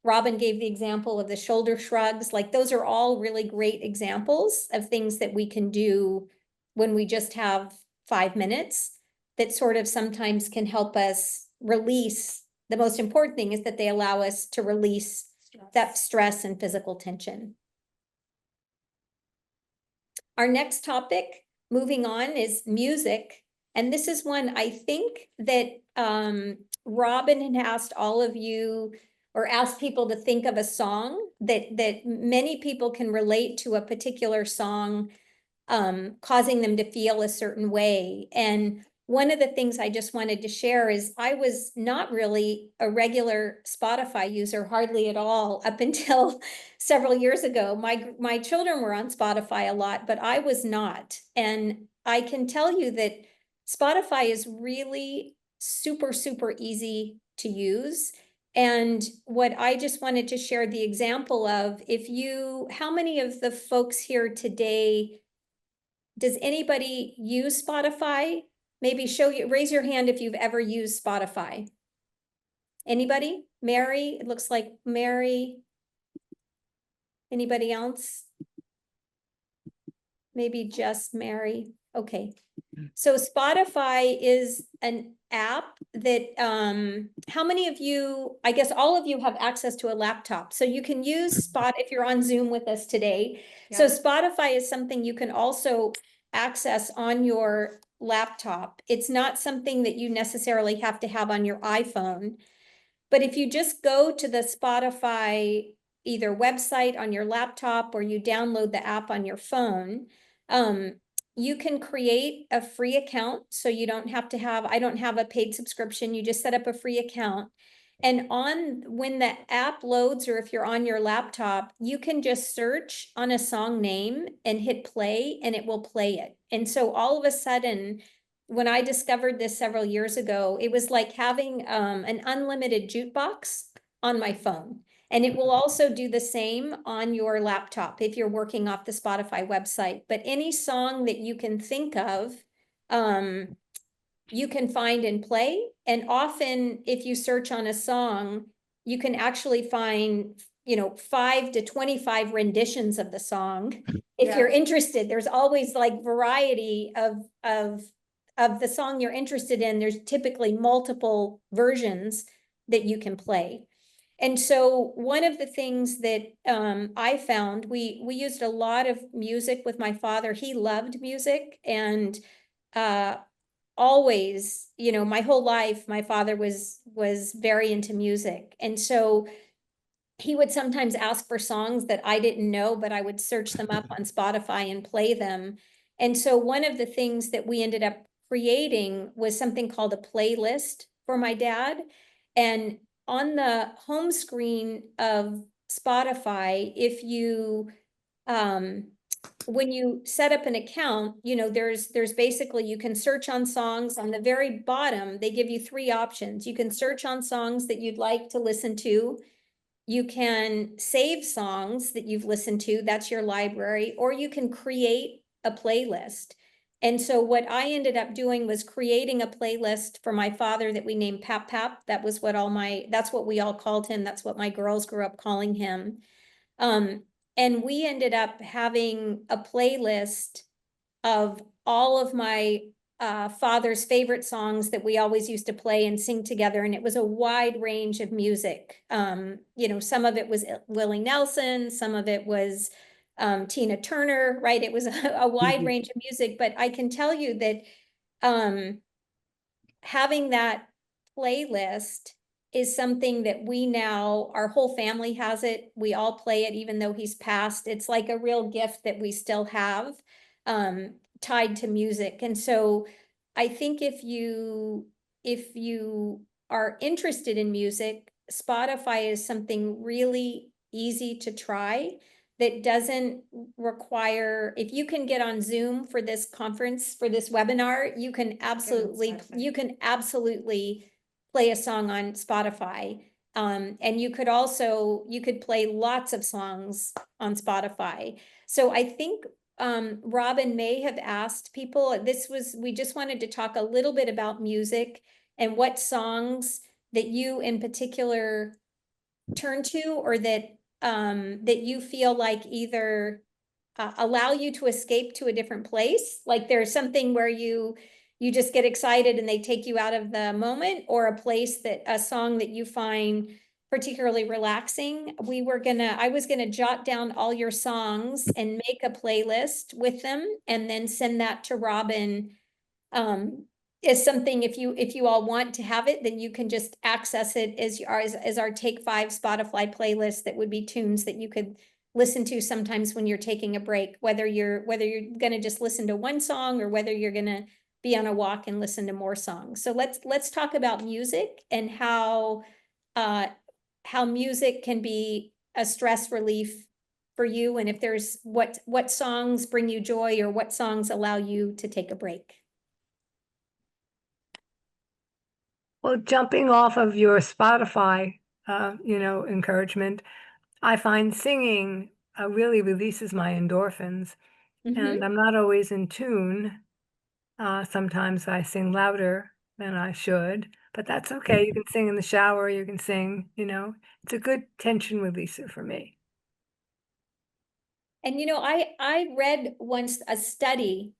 Robin gave the example of the shoulder shrugs. Like, those are all really great examples of things that we can do when we just have 5 minutes that sort of sometimes can help us release. The most important thing is that they allow us to release that stress and physical tension. Our next topic, moving on, is music. And this is one I think that Robin had asked all of you, or asked people to think of a song that many people can relate to, a particular song causing them to feel a certain way. And one of the things I just wanted to share is I was not really a regular Spotify user, hardly at all, up until several years ago. My children were on Spotify a lot, but I was not. And I can tell you that Spotify is really super, super easy to use. And what I just wanted to share the example of, how many of the folks here today, does anybody use Spotify? Maybe raise your hand if you've ever used Spotify. Anybody? Mary, it looks like Mary. Anybody else? Maybe just Mary. Okay. So Spotify is an app that, how many of you, I guess all of you have access to a laptop. So you can use if you're on Zoom with us today. Yeah. So Spotify is something you can also access on your laptop. It's not something that you necessarily have to have on your iPhone. But if you just go to the Spotify either website on your laptop or you download the app on your phone, you can create a free account. So you don't have to I don't have a paid subscription. You just set up a free account. And when the app loads, or if you're on your laptop, you can just search on a song name and hit play, and it will play it. And so all of a sudden, when I discovered this several years ago, it was like having an unlimited jukebox on my phone. And it will also do the same on your laptop if you're working off the Spotify website. But any song that you can think of, you can find and play. And often if you search on a song, you can actually find, 5 to 25 renditions of the song. If you're interested, there's always like variety of the song you're interested in. There's typically multiple versions that you can play. And so one of the things that I found, we used a lot of music with my father. He loved music, and always, my whole life, my father was very into music. And so he would sometimes ask for songs that I didn't know, but I would search them up on Spotify and play them. And so one of the things that we ended up creating was something called a playlist for my dad. And on the home screen of Spotify, if you, when you set up an account, there's basically, you can search on songs. On the very bottom, they give you 3 options. You can search on songs that you'd like to listen to. You can save songs that you've listened to, that's your library, or you can create a playlist. And so what I ended up doing was creating a playlist for my father that we named Pap Pap. That was that's what we all called him. That's what my girls grew up calling him. And we ended up having a playlist of all of my father's favorite songs that we always used to play and sing together. And it was a wide range of music. Some of it was Willie Nelson, some of it was Tina Turner, right? It was a wide range of music, but I can tell you that having that playlist is something that our whole family has it. We all play it, even though he's passed. It's like a real gift that we still have tied to music. And so I think if you if you are interested in music, Spotify is something really easy to try that doesn't require, if you can get on Zoom for this conference, for this webinar, you can absolutely play a song on Spotify. And you could play lots of songs on Spotify. So I think Robin may have asked people, we just wanted to talk a little bit about music and what songs that you in particular turn to, or that you feel like either allow you to escape to a different place. Like there's something where you just get excited and they take you out of the moment, or a song that you find particularly relaxing. I was gonna jot down all your songs and make a playlist with them and then send that to Robin. Is something, if you all want to have it, then you can just access it as our Take 5 Spotify playlist. That would be tunes that you could listen to sometimes when you're taking a break, whether you're gonna just listen to one song or whether you're gonna be on a walk and listen to more songs. So let's talk about music and how music can be a stress relief for you, and if there's what songs bring you joy, or what songs allow you to take a break. Well, jumping off of your Spotify, encouragement, I find singing really releases my endorphins, and I'm not always in tune. Sometimes I sing louder than I should, but that's okay. You can sing in the shower, you can sing, it's a good tension releaser for me. And I read once a study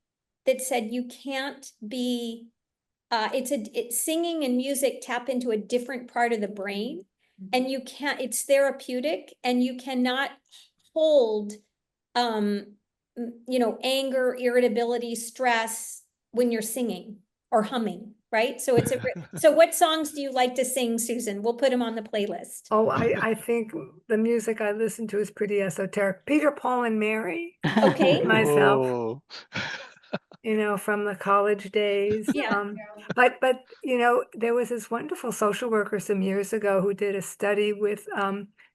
that said you can't be singing and music tap into a different part of the brain, and it's therapeutic, and you cannot hold anger, irritability, stress when you're singing or humming, right? So so what songs do you like to sing, Susan? We'll put them on the playlist. Oh, I think the music I listen to is pretty esoteric. Peter, Paul, and Mary. Okay. Myself. From the college days. Yeah. But there was this wonderful social worker some years ago who did a study with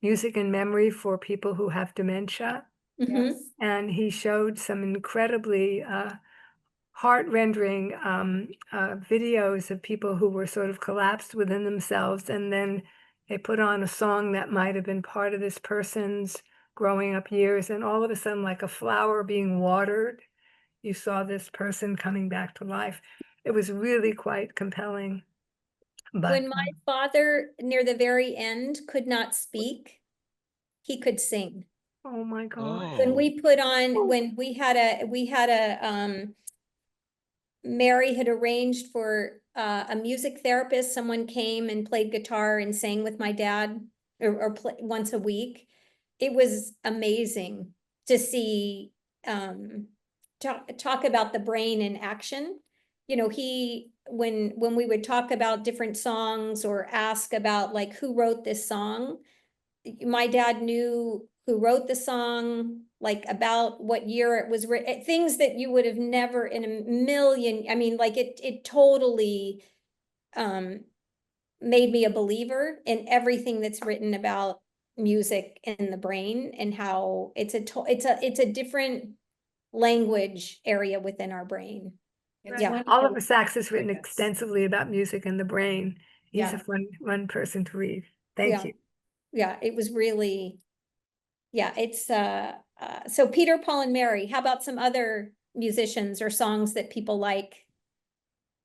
music and memory for people who have dementia. And he showed some incredibly heart-rending videos of people who were sort of collapsed within themselves, and then they put on a song that might have been part of this person's growing up years, and all of a sudden, like a flower being watered, you saw this person coming back to life. It was really quite compelling. But when my father, near the very end, could not speak, he could sing. Oh my God. When we put on, when we had a Mary had arranged for a music therapist, someone came and played guitar and sang with my dad, or once a week. It was amazing to see talk about the brain in action. When we would talk about different songs or ask about like who wrote this song, my dad knew who wrote the song, like about what year it was written, things that you would have never in a million, I mean, like it totally made me a believer in everything that's written about music in the brain, and how it's a different language area within our brain. yeah, Oliver Sacks has written extensively about music and the brain. He's a fun person to read. Thank you. Yeah, it was really, it's so Peter, Paul, and Mary. How about some other musicians or songs that people like?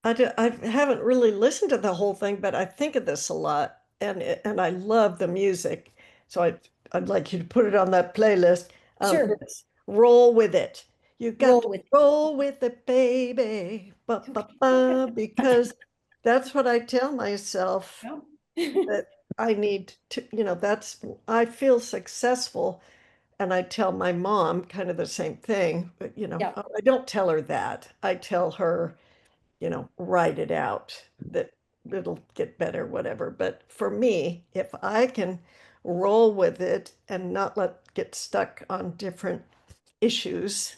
I haven't really listened to the whole thing, but I think of this a lot, and I love the music. So I'd like you to put it on that playlist. Sure. Roll with it. You got Roll to roll with it, baby. Ba, ba, ba, because that's what I tell myself that I need to, I feel successful. And I tell my mom kind of the same thing, but I don't tell her that. I tell her, write it out, that it'll get better, whatever. But for me, if I can roll with it and not get stuck on different issues,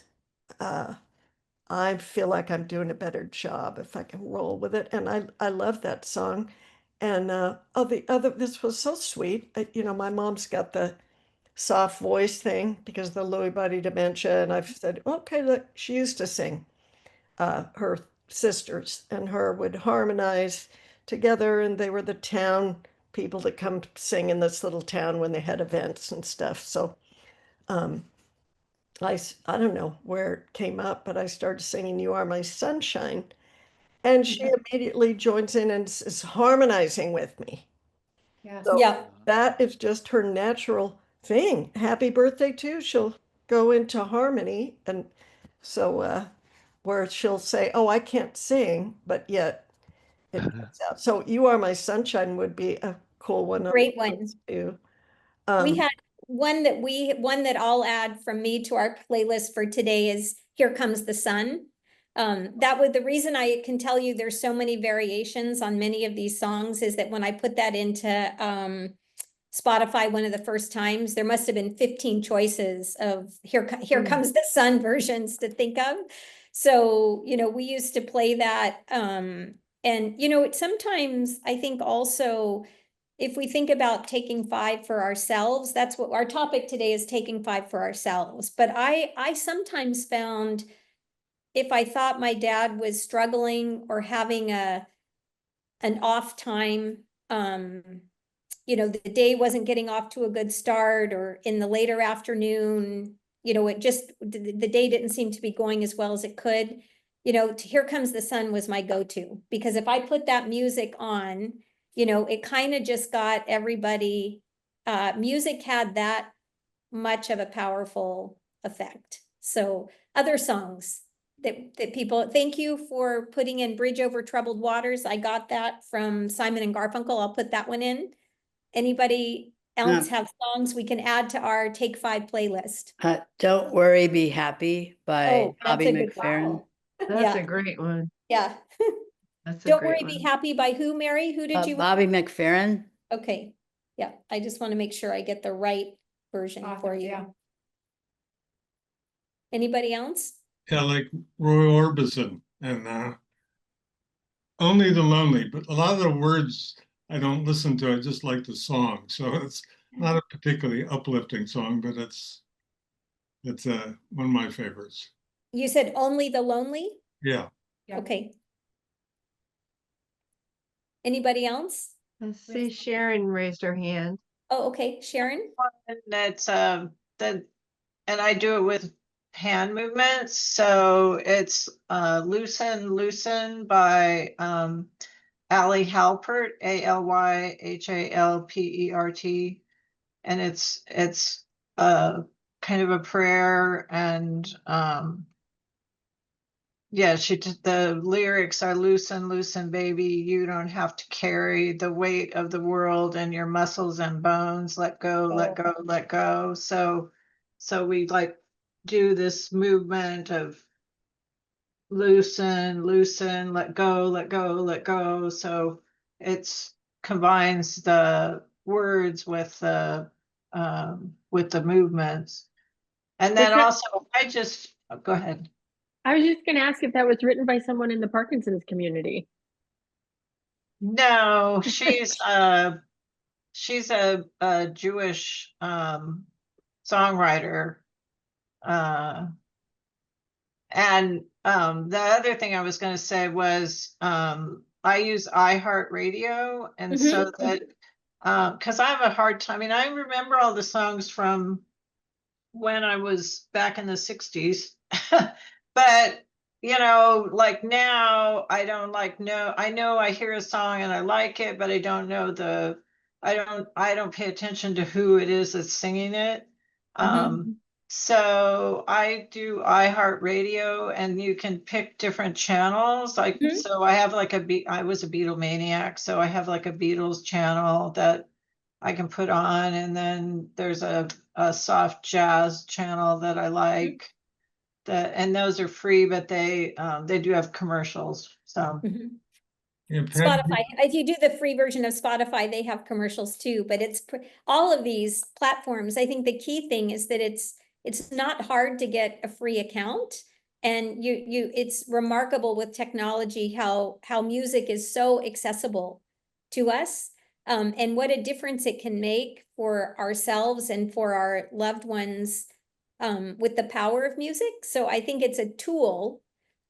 I feel like I'm doing a better job if I can roll with it. And I love that song. And this was so sweet. You know, my mom's got the soft voice thing because of the Lewy body dementia. And I've said, okay, look, she used to sing. Her sisters and her would harmonize together, and they were the town people that come to sing in this little town when they had events and stuff. So I don't know where it came up, but I started singing You Are My Sunshine. And she immediately joins in and is harmonizing with me. Yes. So Yeah. that is just her natural thing. Happy birthday too. She'll go into harmony. And so where she'll say, oh, I can't sing, but yet it comes out. So You Are My Sunshine would be a cool one. Great one. Too. We had one that I'll add from me to our playlist for today is Here Comes the Sun. That was the reason I can tell you there's so many variations on many of these songs is that when I put that into Spotify one of the first times, there must have been 15 choices of Here Comes the Sun versions to think of. So, you know, we used to play that. And, you know, sometimes I think also if we think about taking 5 for ourselves, that's what our topic today is, taking 5 for ourselves. But I sometimes found if I thought my dad was struggling or having an off time, you know, the day wasn't getting off to a good start, or in the later afternoon, you know, it just, the day didn't seem to be going as well as it could. You know, Here Comes the Sun was my go-to, because if I put that music on, you know, it kind of just got everybody, music had that much of a powerful effect. So other songs that people, thank you for putting in Bridge Over Troubled Waters. I got that from Simon and Garfunkel. I'll put that one in. Anybody else have songs we can add to our Take 5 playlist? Don't Worry, Be Happy by that's Bobby a good McFerrin. That's Yeah. a great one. Yeah. That's a Don't great Worry, Be one. Happy by who, Mary? Who did you? Bobby McFerrin. Okay. Yeah, I just want to make sure I get the right version for you. Yeah. Anybody else? Yeah, like Roy Orbison and Only the Lonely, but a lot of the words I don't listen to, I just like the song. So it's not a particularly uplifting song, but it's one of my favorites. You said Only the Lonely? Yeah. Yeah. Okay. Anybody else? Let's see, Sharon raised her hand. Oh, okay, Sharon? That's and I do it with hand movements. So it's Loosen by Ali Halpert, ALYHALPERT. And it's kind of a prayer, and yeah, the lyrics are loosen, loosen, baby. You don't have to carry the weight of the world and your muscles and bones. Let go, let go, let go. So we like do this movement of loosen, loosen, let go, let go, let go. So it's combines the words with the movements. And then also go ahead. I was just going to ask if that was written by someone in the Parkinson's community. No, she's a Jewish songwriter. And the other thing I was going to say was I use iHeartRadio, and so that because I have a hard time. I mean, I remember all the songs from when I was back in the 60s, but you know, like now I don't know. I know I hear a song and I like it, but I don't know I don't pay attention to who it is that's singing it. So I do iHeartRadio, and you can pick different channels. Like, so I have like I was a Beatlemaniac, so I have like a Beatles channel that I can put on, and then there's a soft jazz channel that I like. And those are free, but they do have commercials. So Spotify, if you do the free version of Spotify, they have commercials too, but it's all of these platforms. I think the key thing is that it's not hard to get a free account, And it's remarkable with technology how music is so accessible to us, and what a difference it can make for ourselves and for our loved ones, with the power of music. So I think it's a tool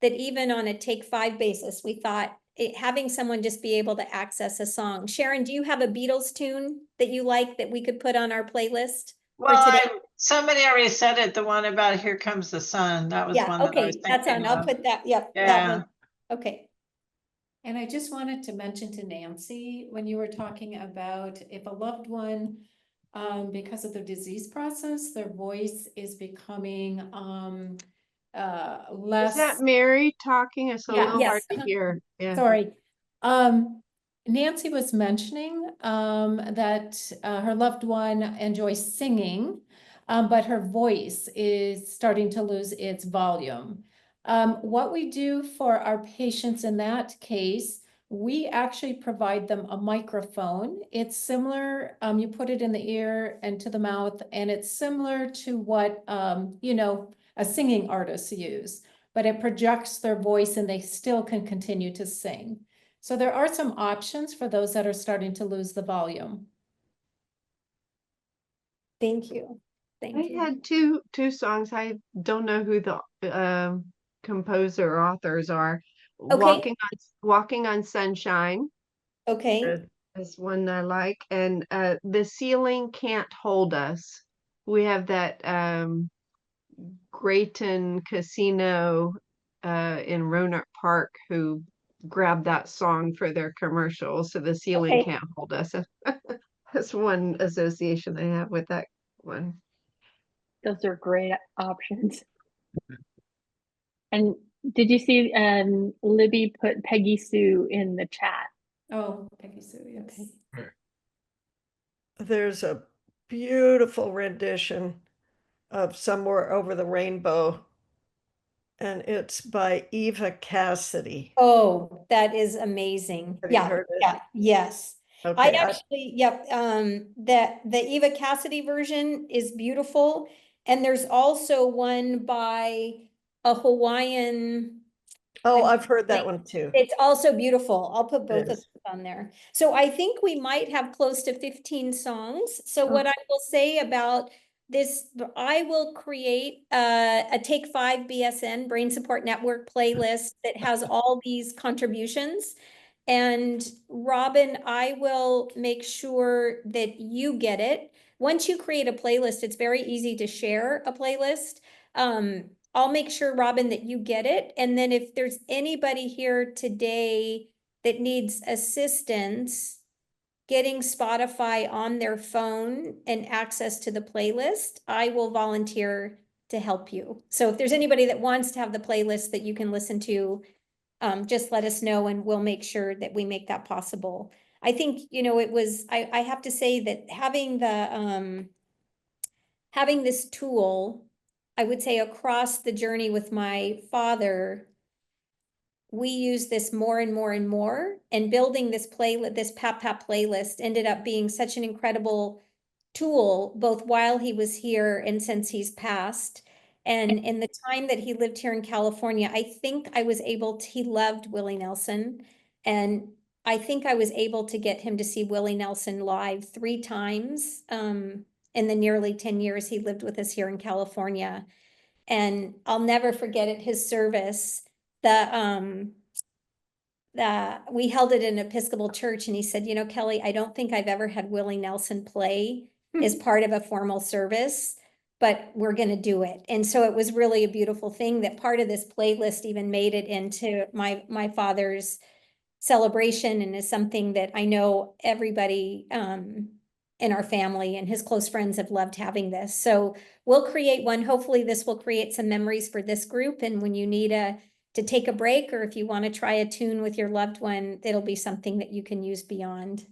that even on a take 5 basis, we thought having someone just be able to access a song. Sharon, do you have a Beatles tune that you like that we could put on our playlist for Well, today? somebody already said it, the one about Here Comes the Sun. That was Yeah, one that I was okay, that's thinking on. I'll of. put that, yep, that Yeah. one. Okay. And I just wanted to mention to Nancy, when you were talking about if a loved one, because of the disease process, their voice is becoming Is less. that Mary talking? It's a Yeah, little hard yes. to hear. Yeah. Sorry. Nancy was mentioning that her loved one enjoys singing, but her voice is starting to lose its volume. What we do for our patients in that case, we actually provide them a microphone. It's similar, you put it in the ear and to the mouth, and it's similar to what, a singing artist use, but it projects their voice and they still can continue to sing. So there are some options for those that are starting to lose the volume. Thank you. Thank I you. had two songs. I don't know who the composer or authors are. Okay. Walking on Sunshine Okay. is one I like, and The Ceiling Can't Hold Us. We have that Grayton Casino in Roanoke Park who grabbed that song for their commercial. So The Ceiling Okay. Can't Hold Us. That's one association I have with that one. Those are great options. And did you see Libby put Peggy Sue in the chat? Oh, Peggy Sue, yes. Okay. There's a beautiful rendition of Somewhere Over the Rainbow, and it's by Eva Cassidy. Oh, that is amazing. Have you Yeah, heard it? yeah, yes. I Okay, actually, yep, the Eva Cassidy version is beautiful. And there's also one by a Hawaiian. oh, I'm I've heard that like- one too. It's also beautiful. I'll put both of Yes. them on there. So I think we might have close to 15 songs. So Oh. what I will say about this, I will create a Take 5 BSN Brain Support Network playlist that has all these contributions. And Robin, I will make sure that you get it. Once you create a playlist, it's very easy to share a playlist. I'll make sure, Robin, that you get it. And then if there's anybody here today that needs assistance getting Spotify on their phone and access to the playlist, I will volunteer to help you. So if there's anybody that wants to have the playlist that you can listen to, just let us know and we'll make sure that we make that possible. I think, I have to say that having this tool, I would say across the journey with my father, we use this more and more and more, and building this PAP playlist ended up being such an incredible tool, both while he was here and since he's passed. And in the time that he lived here in California, I think I was able to, he loved Willie Nelson. And I think I was able to get him to see Willie Nelson live 3 times in the nearly 10 years he lived with us here in California. And I'll never forget at his service, we held it in an Episcopal church, and he said, Kelly, I don't think I've ever had Willie Nelson play as part of a formal service, but we're going to do it. And so it was really a beautiful thing that part of this playlist even made it into my father's celebration, and is something that I know everybody in our family and his close friends have loved having this. So we'll create one. Hopefully this will create some memories for this group. And when you need to take a break, or if you want to try a tune with your loved one, it'll be something that you can use beyond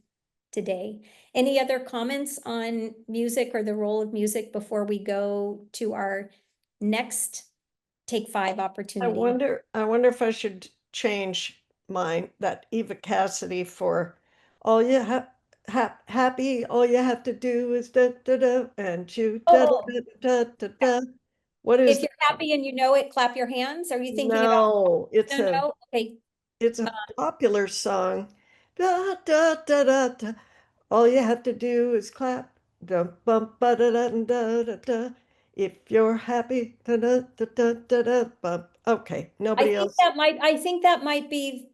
today. Any other comments on music or the role of music before we go to our next Take 5 opportunity? I wonder if I should change mine, that Eva Cassidy, for all you happy, all you have to do is da da da, and you da da Oh. da da da da. What is If you're happy and you know it, clap your hands. Are you thinking about? No, it's No, a no, okay. it's a popular song. Da da da da da. All you have to do is clap. Da bum ba da da da da da. If you're happy, da da da da da da. Bum. Okay, nobody else. I think that might be,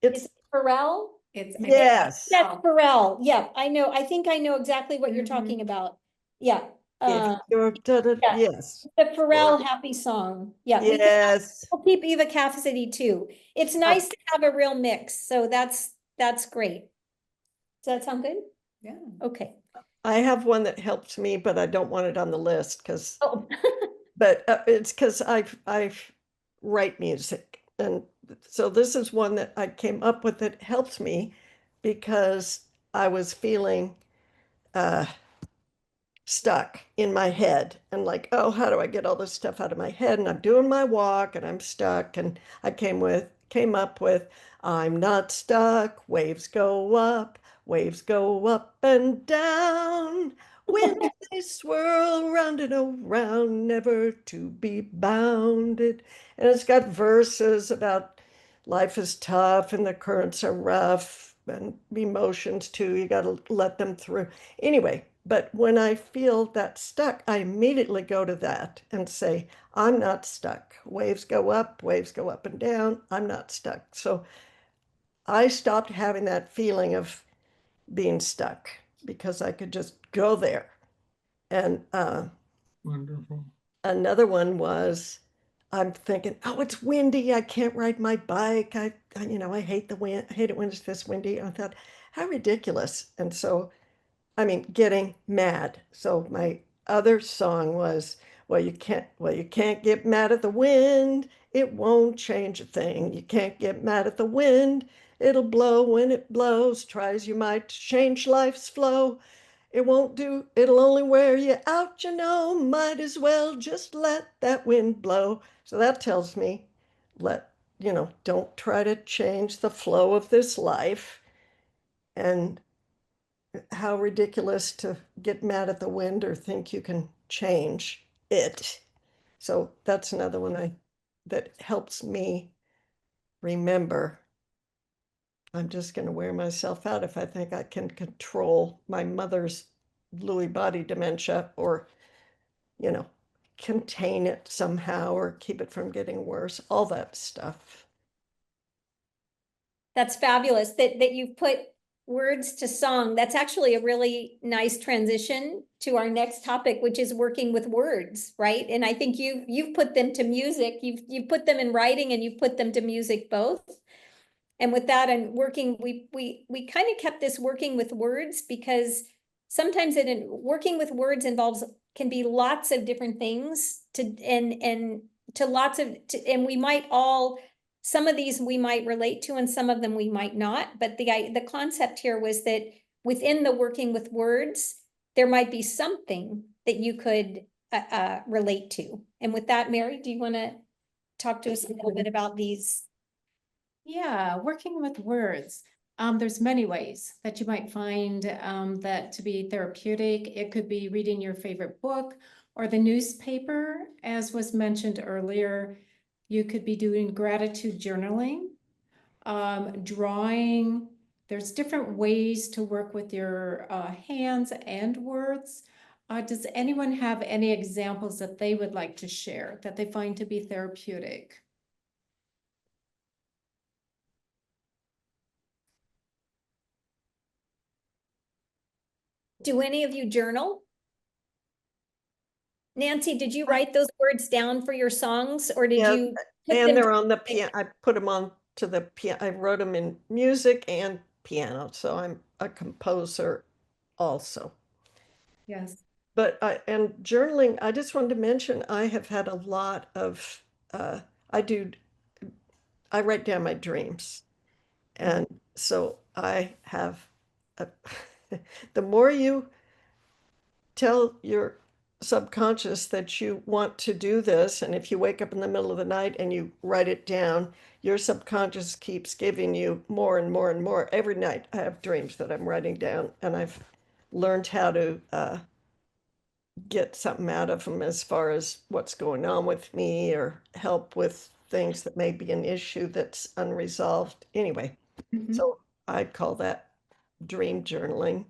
It's is it Pharrell? It's. yes. That's Pharrell. Yeah, I know. I think I know exactly what you're talking about. Yeah. If you're da da yeah. yes. The Pharrell happy song. Yeah. Yes. We'll keep Eva Cassidy too. It's nice to have a real mix. So that's great. Does that sound good? Yeah. Okay. I have one that helps me, but I don't want it on the list because Oh. but it's because I write music, and so this is one that I came up with that helps me because I was feeling stuck in my head and like, oh, how do I get all this stuff out of my head? And I'm doing my walk and I'm stuck, and I came up with I'm not stuck, waves go up and down. When they swirl round and around, never to be bounded. And it's got verses about life is tough and the currents are rough and emotions too. You got to let them through. Anyway, but when I feel that stuck, I immediately go to that and say, I'm not stuck. Waves go up and down. I'm not stuck. So I stopped having that feeling of being stuck because I could just go there. And Wonderful. another one was, I'm thinking, oh, it's windy. I can't ride my bike. I hate the wind. I hate it when it's this windy. I thought, how ridiculous. And so, I mean, getting mad. So my other song was, well, you can't get mad at the wind. It won't change a thing. You can't get mad at the wind. It'll blow when it blows. Try as you might to change life's flow. It won't do, it'll only wear you out, might as well just let that wind blow. So that tells me, don't try to change the flow of this life. And how ridiculous to get mad at the wind or think you can change it. So that's another one that helps me remember I'm just going to wear myself out if I think I can control my mother's Lewy body dementia or, you know, contain it somehow or keep it from getting worse, all that stuff. That's fabulous that you've put words to song. That's actually a really nice transition to our next topic, which is working with words, right? And I think you've put them to music, you've put them in writing and you've put them to music both. And with that and working, we kind of kept this working with words because sometimes working with words can be lots of different things and we might all, some of these we might relate to and some of them we might not. But the concept here was that within the working with words, there might be something that you could relate to. And with that, Mary, do you want to talk to us a little bit about these? Yeah, working with words. There's many ways that you might find that to be therapeutic. It could be reading your favorite book or the newspaper, as was mentioned earlier. You could be doing gratitude journaling, drawing. There's different ways to work with your hands and words. Does anyone have any examples that they would like to share that they find to be therapeutic? Do any of you journal? Nancy, did you write those words down for your songs or did Yeah, you? put and them they're on the piano. I put them on to the piano. I wrote them in music and piano, so I'm a composer also. Yes. But and journaling, I just wanted to mention I have had a lot of I write down my dreams. And so I have the more you tell your subconscious that you want to do this, and if you wake up in the middle of the night and you write it down, your subconscious keeps giving you more and more and more. Every night I have dreams that I'm writing down, and I've learned how to get something out of them as far as what's going on with me or help with things that may be an issue that's unresolved. Anyway, Mhm. so I call that dream journaling.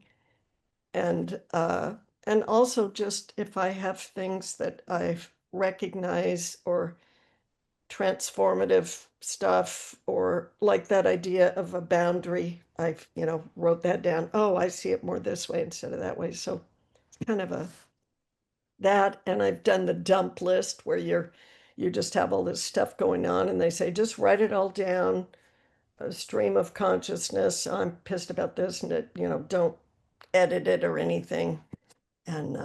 And also just if I have things that I recognize or transformative stuff or like that idea of a boundary, I've, wrote that down. Oh, I see it more this way instead of that way. So it's kind of a that, and I've done the dump list where you just have all this stuff going on and they say just write it all down, a stream of consciousness. I'm pissed about this, and don't edit it or anything. And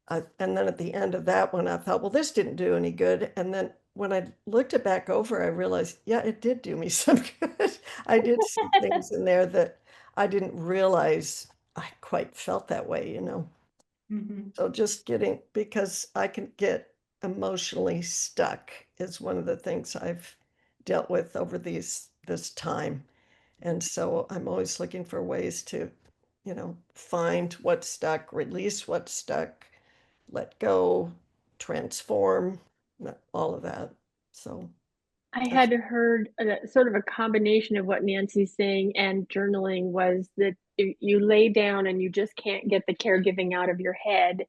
and then at the end of that one, I thought, well, this didn't do any good. And then when I looked it back over, I realized, yeah, it did do me some good. I did see things in there that I didn't realize I quite felt that way. Mhm. So just getting, because I can get emotionally stuck is one of the things I've dealt with over this time. And so I'm always looking for ways to, find what's stuck, release what's stuck, let go, transform, all of that. So I that's, had heard sort of a combination of what Nancy's saying and journaling was that you lay down and you just can't get the caregiving out of your head,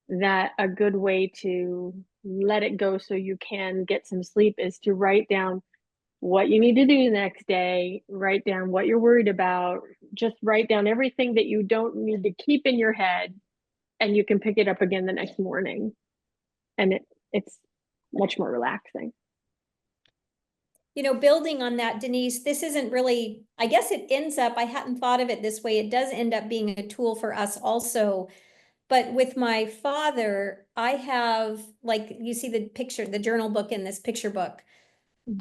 that a good way to let it go so you can get some sleep is to write down what you need to do the next day, write down what you're worried about, just write down everything that you don't need to keep in your head, and you can pick it up again the next morning. And it's much more relaxing. Building on that, Denise, this isn't really, I guess it ends up, I hadn't thought of it this way. It does end up being a tool for us also. But with my father, I have, like, you see the picture, the journal book in this picture book.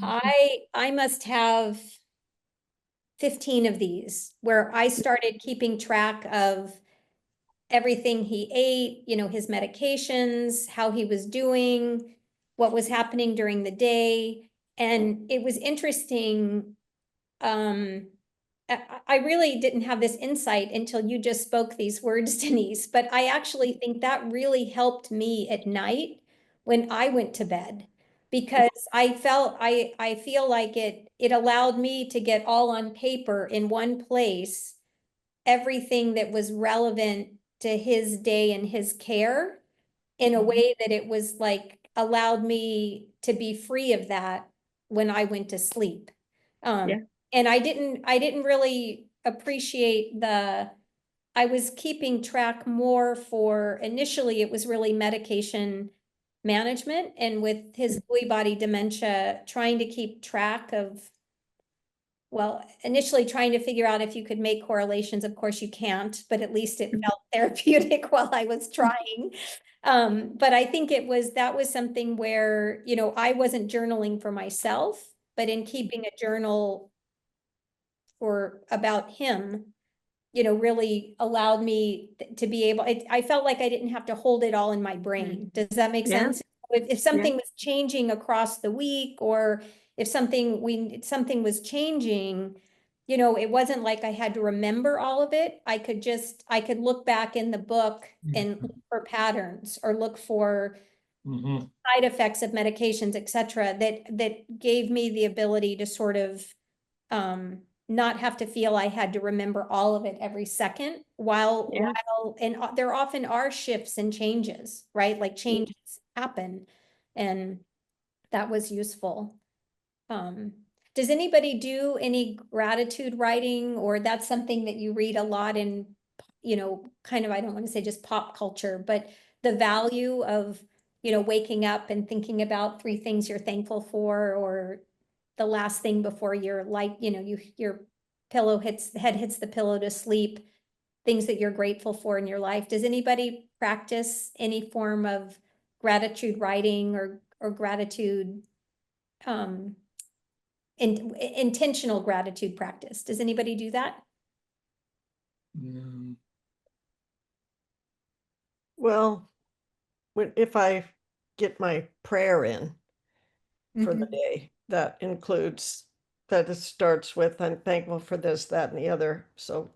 I must have 15 of these where I started keeping track of everything he ate, his medications, how he was doing, what was happening during the day. And it was interesting. I really didn't have this insight until you just spoke these words, Denise, but I actually think that really helped me at night when I went to bed, because I feel like it allowed me to get all on paper in one place, everything that was relevant to his day and his care, in a way that it was like allowed me to be free of that when I went to sleep. Yeah. And I didn't really appreciate I was keeping track more for, initially it was really medication management, and with his Lewy body dementia, trying to keep track of, well, initially trying to figure out if you could make correlations. Of course you can't, but at least it felt therapeutic while I was trying. But I think that was something where, I wasn't journaling for myself, but in keeping a journal about him, really allowed me to be able, I felt like I didn't have to hold it all in my brain. Does that make Yeah. sense? If something was changing across the week, or if something was changing, it wasn't like I had to remember all of it. I could look back in the book and look for patterns, or look for side effects of medications, etc., that gave me the ability to sort of not have to feel I had to remember all of it every second, and there often are shifts and changes, right? Like changes happen, and that was useful. Does anybody do any gratitude writing, or that's something that you read a lot in, kind of, I don't want to say just pop culture, but the value of, waking up and thinking about 3 things you're thankful for, or the last thing before your your head hits the pillow to sleep, things that you're grateful for in your life. Does anybody practice any form of gratitude writing, or gratitude, intentional gratitude practice? Does anybody do that? well, if I get my prayer in for the day, that includes, that it starts with, I'm thankful for this, that, and the other. So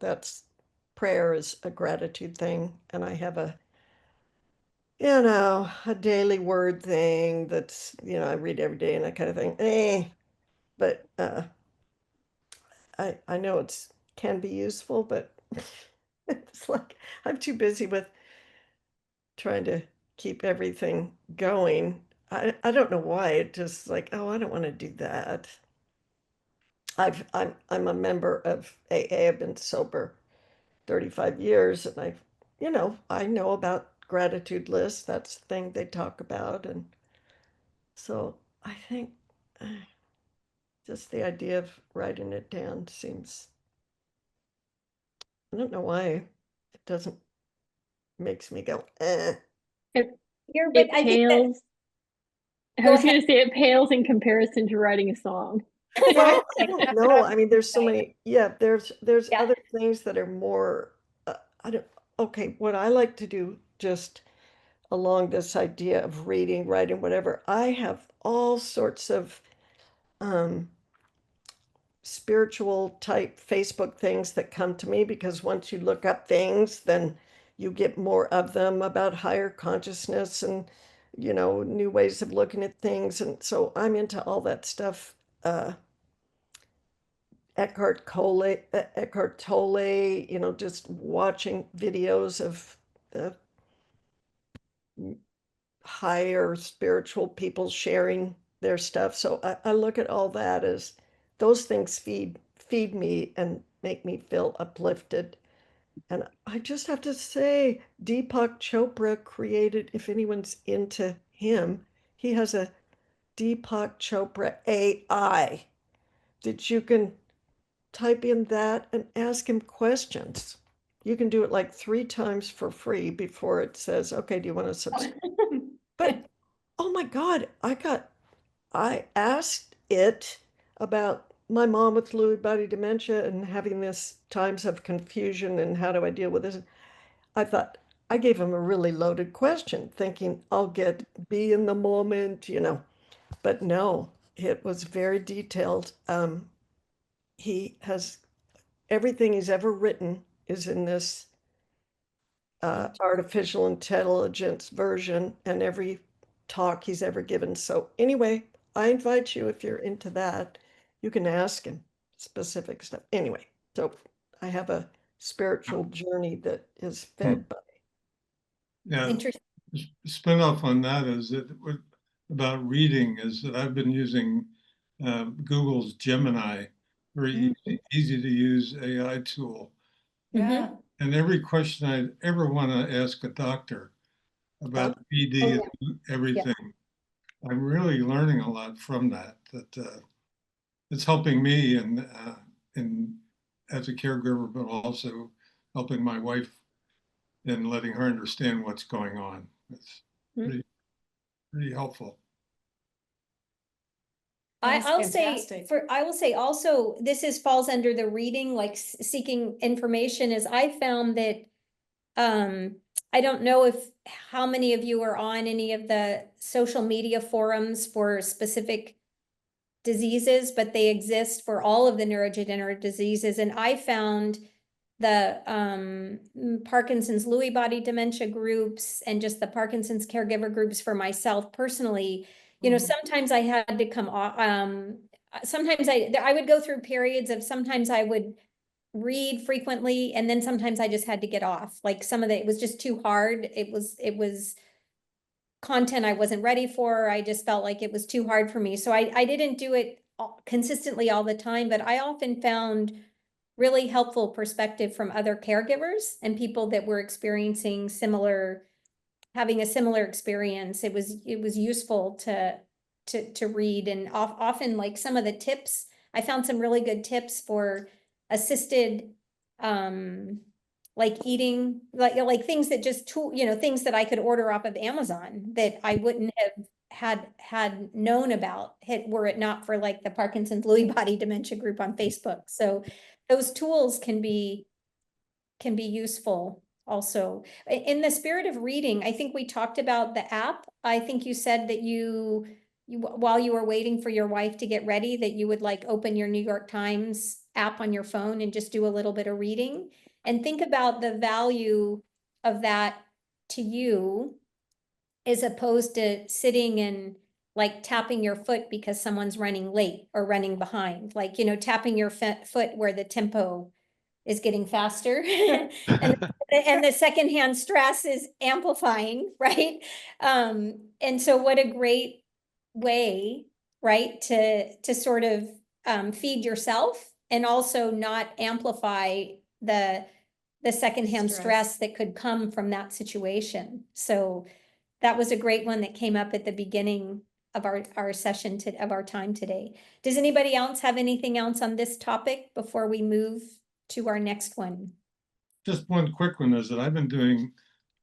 prayer is a gratitude thing. And I have a daily word thing that's, I read every day and that kind of thing. But I know it's can be useful, but it's like I'm too busy with trying to keep everything going. I don't know why. It just like, oh, I don't want to do that. I'm a member of AA. I've been sober 35 years, and I know about gratitude lists. That's the thing they talk about. And so I think just the idea of writing it down seems, I don't know why it doesn't, makes me go, eh. It, But it I think that, pales. I go was ahead. going to say it pales in comparison to writing a song. Well, I don't know. I mean, there's so many, yeah, there's Yeah. other things that are more, I don't, okay, what I like to do just along this idea of reading, writing, whatever, I have all sorts of um, spiritual type Facebook things that come to me because once you look up things, then you get more of them about higher consciousness and, new ways of looking at things. And so I'm into all that stuff. Eckhart Tolle, just watching videos of the higher spiritual people sharing their stuff. So I look at all that as those things feed me and make me feel uplifted. And I just have to say, Deepak Chopra created, if anyone's into him, he has a Deepak Chopra AI that you can type in that and ask him questions. You can do it like 3 times for free before it says, okay, do you want to subscribe? But oh my God, I asked it about my mom with Lewy body dementia and having this times of confusion and how do I deal with this? I thought I gave him a really loaded question, thinking I'll get be in the moment. But no, it was very detailed. He has everything he's ever written is in this artificial intelligence version and every talk he's ever given. So anyway, I invite you, if you're into that, you can ask him specific stuff. Anyway, so I have a spiritual journey that is fed by. Yeah, Interesting. spin off on that is that about reading is that I've been using Google's Gemini, very easy to use AI tool. Yeah. And every question I ever want to ask a doctor about PD and everything, I'm really learning a lot from that. It's helping me and as a caregiver, but also helping my wife and letting her understand what's going on. It's pretty helpful. I will say also, this falls under the reading, like seeking information, is I found that, I don't know how many of you are on any of the social media forums for specific diseases, but they exist for all of the neurodegenerative diseases. And I found the Parkinson's Lewy body dementia groups and just the Parkinson's caregiver groups for myself personally. Sometimes I had to come off, sometimes I would go through periods of sometimes I would read frequently and then sometimes I just had to get off. Like some of it was just too hard. It was content I wasn't ready for. I just felt like it was too hard for me. So I didn't do it consistently all the time, but I often found really helpful perspective from other caregivers and people that were experiencing having a similar experience. It was useful to read, and often like some of the tips, I found some really good tips for assisted like eating, like things that just things that I could order off of Amazon that I wouldn't have had known about were it not for like the Parkinson's Lewy body dementia group on Facebook. So those tools can be useful also. In the spirit of reading, I think we talked about the app. I think you said that you while you were waiting for your wife to get ready, that you would like open your New York Times app on your phone and just do a little bit of reading, and think about the value of that to you as opposed to sitting and like tapping your foot because someone's running late or running behind, like, you know, tapping your foot where the tempo is getting faster. And the secondhand stress is amplifying, right? And so what a great way, right, to sort of feed yourself and also not amplify the secondhand stress that could come from that situation. So that was a great one that came up at the beginning of our session of our time today. Does anybody else have anything else on this topic before we move to our next one? Just one quick one is that I've been doing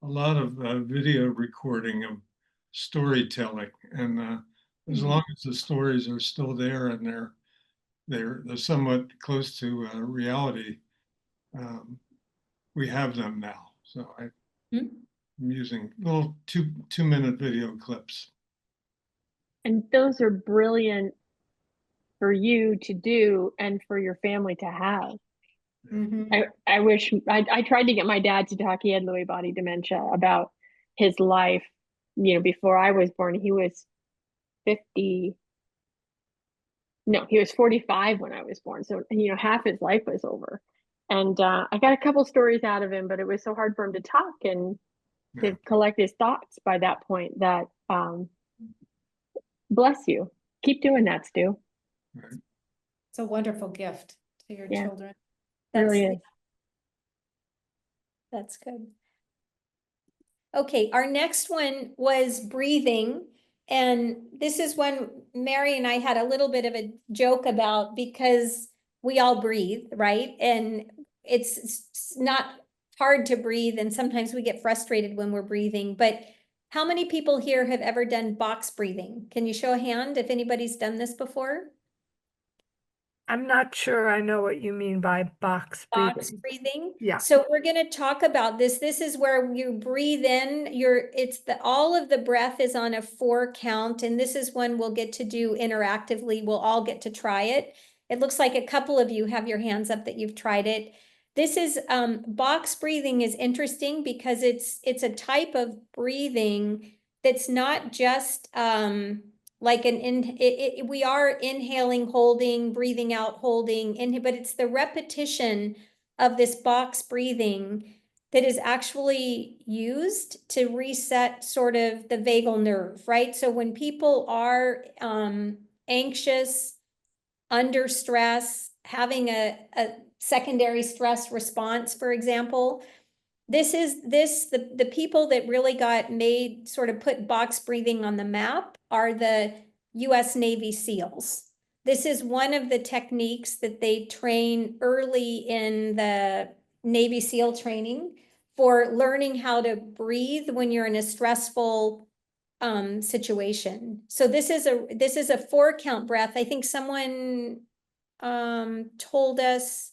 a lot of video recording of storytelling, and as long as the stories are still there and they're somewhat close to reality, we have them now. So I'm using little two-minute video clips. And those are brilliant for you to do and for your family to have. I wish I tried to get my dad to talk. He had Lewy body dementia, about his life. You know, before I was born, he was 50. No, he was 45 when I was born. So, you know, half his life was over. And I got a couple stories out of him, but it was so hard for him to talk and to collect his thoughts by that point that, bless you. Keep doing that, Stu. It's a wonderful gift to your children. Really is. That's good. Okay, our next one was breathing. And this is one Mary and I had a little bit of a joke about, because we all breathe, right? And it's not hard to breathe, and sometimes we get frustrated when we're breathing. But how many people here have ever done box breathing? Can you show a hand if anybody's done this before? I'm not sure I know what you mean by box Box breathing. breathing. Yeah. So we're going to talk about this. This is where you breathe in. All of the breath is on a 4 count, and this is one we'll get to do interactively. We'll all get to try it. It looks like a couple of you have your hands up that you've tried it. This is box breathing is interesting because it's a type of breathing that's not just like we are inhaling, holding, breathing out, holding, but it's the repetition of this box breathing that is actually used to reset sort of the vagal nerve, right? So when people are anxious, under stress, having a secondary stress response, for example, the people that really put box breathing on the map are the US Navy SEALs. This is one of the techniques that they train early in the Navy SEAL training for learning how to breathe when you're in a stressful situation. So this is a 4 count breath. I think someone told us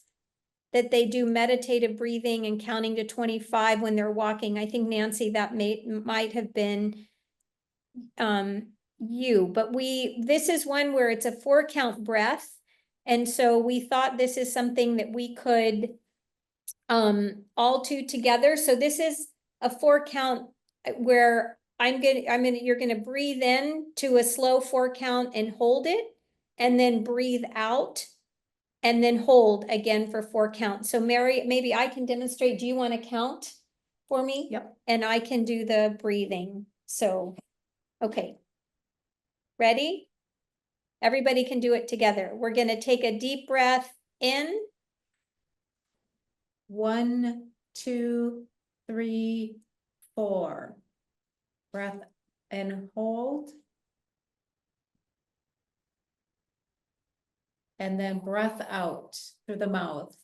that they do meditative breathing and counting to 25 when they're walking. I think, Nancy, that might have been you, but this is one where it's a 4 count breath. And so we thought this is something that we could all do together. So this is a 4 count where you're gonna breathe in to a slow 4 count and hold it, and then breathe out and then hold again for 4 counts. So Mary, maybe I can demonstrate. Do you want to count for me? Yep. And I can do the breathing. So, okay. Ready? Everybody can do it together. We're going to take a deep breath in. 1, 2, 3, 4. Breath and hold. And then breath out through the mouth.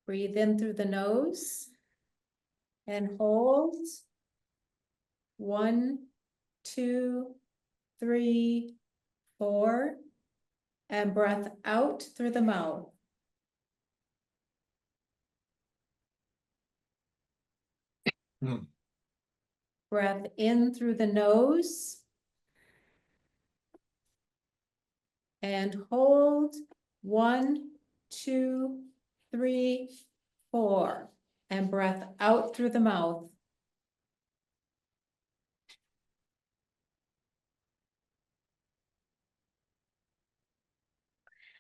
Breathe in through the nose and hold. 1, 2, 3, 4. And breath out through the mouth. Breath in through the nose. And hold. 1, 2, 3, 4, and breath out through the mouth.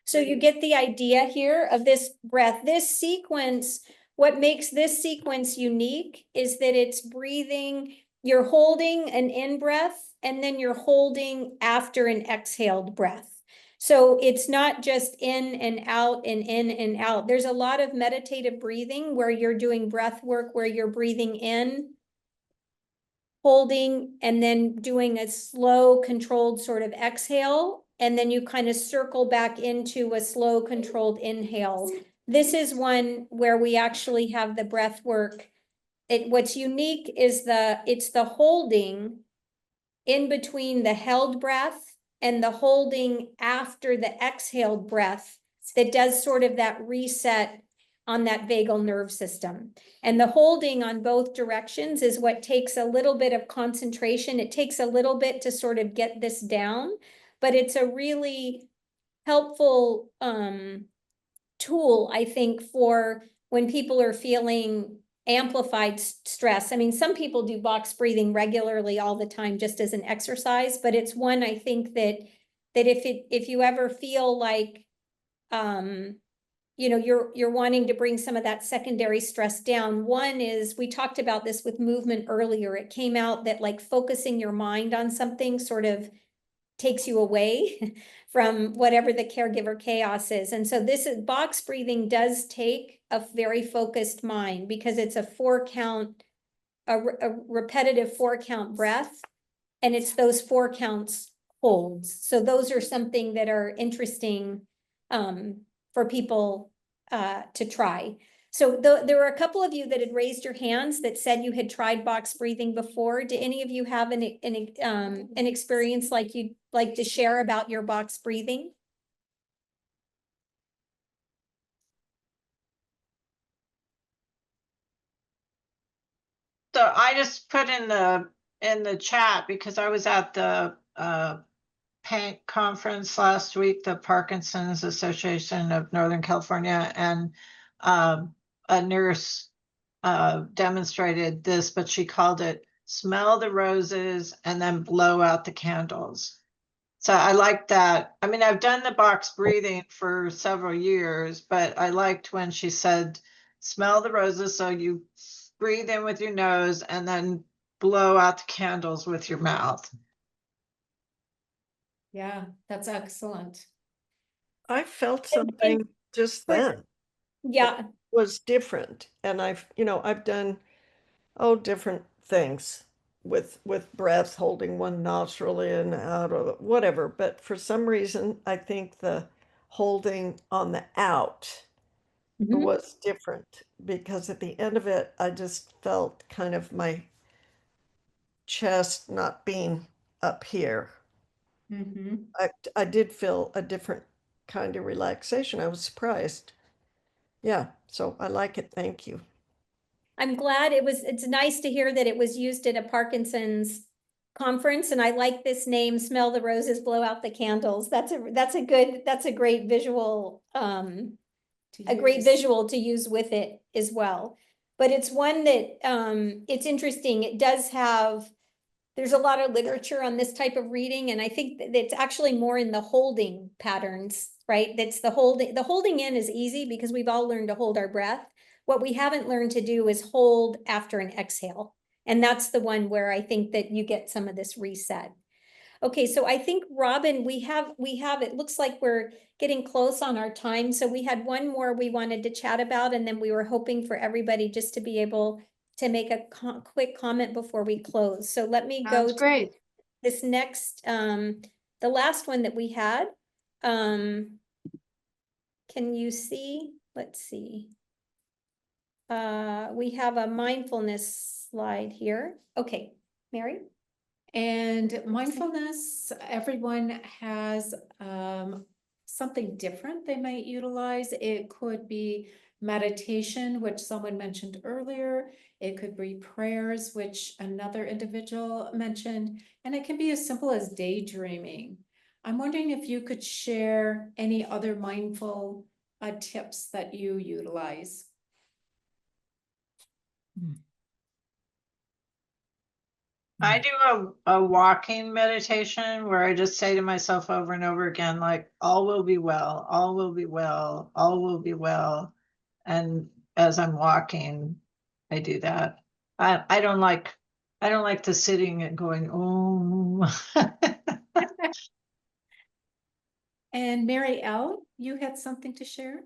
So you get the idea here of this breath. This sequence, what makes this sequence unique is that it's breathing, you're holding an in breath, and then you're holding after an exhaled breath. So it's not just in and out and in and out. There's a lot of meditative breathing where you're doing breath work, where you're breathing in, holding, and then doing a slow controlled sort of exhale. And then you kind of circle back into a slow controlled inhale. This is one where we actually have the breath work. What's unique is it's the holding in between the held breath and the holding after the exhaled breath that does sort of that reset on that vagal nerve system. And the holding on both directions is what takes a little bit of concentration. It takes a little bit to sort of get this down, but it's a really helpful tool, I think, for when people are feeling amplified stress. I mean, some people do box breathing regularly all the time just as an exercise, but it's one I think that if you ever feel like you know, you're wanting to bring some of that secondary stress down. One is, we talked about this with movement earlier. It came out that like focusing your mind on something sort of takes you away from whatever the caregiver chaos is. And so box breathing does take a very focused mind because it's a 4-count, a repetitive 4-count breath. And it's those 4 counts holds. So those are something that are interesting for people to try. So there were a couple of you that had raised your hands that said you had tried box breathing before. Do any of you have an experience like you'd like to share about your box breathing? So I just put in the chat because I was at the PANC conference last week, the Parkinson's Association of Northern California, and a nurse demonstrated this, but she called it smell the roses and then blow out the candles. So I like that. I mean, I've done the box breathing for several years, but I liked when she said, smell the roses. So you breathe in with your nose and then blow out the candles with your mouth. Yeah, that's excellent. I felt something just then Yeah. was different. And I've done, different things with breath, holding one nostril in, out, or whatever. But for some reason, I think the holding on the out was different because at the end of it, I just felt kind of my chest not being up here. I did feel a different kind of relaxation. I was surprised. Yeah, so I like it. Thank you. I'm glad it's nice to hear that it was used at a Parkinson's conference, and I like this name, smell the roses, blow out the candles. That's a great visual, to use with it as well. But it's one that, it's interesting. It does have, there's a lot of literature on this type of reading, and I think that it's actually more in the holding patterns, right? That's the holding in is easy because we've all learned to hold our breath. What we haven't learned to do is hold after an exhale. And that's the one where I think that you get some of this reset. Okay, so I think, Robin, we have, it looks like we're getting close on our time. So we had one more we wanted to chat about, and then we were hoping for everybody just to be able to make a quick comment before we close. So let me go Sounds to great. this next, the last one that we had. Can you see? Let's see. We have a mindfulness slide here. Okay, Mary? And mindfulness, everyone has something different they might utilize. It could be meditation, which someone mentioned earlier. It could be prayers, which another individual mentioned, and it can be as simple as daydreaming. I'm wondering if you could share any other mindful tips that you utilize? I do a walking meditation where I just say to myself over and over again, like, all will be well, all will be well, all will be well. And as I'm walking, I do that. I don't like the sitting and going, oh. And Mary L., you had something to share?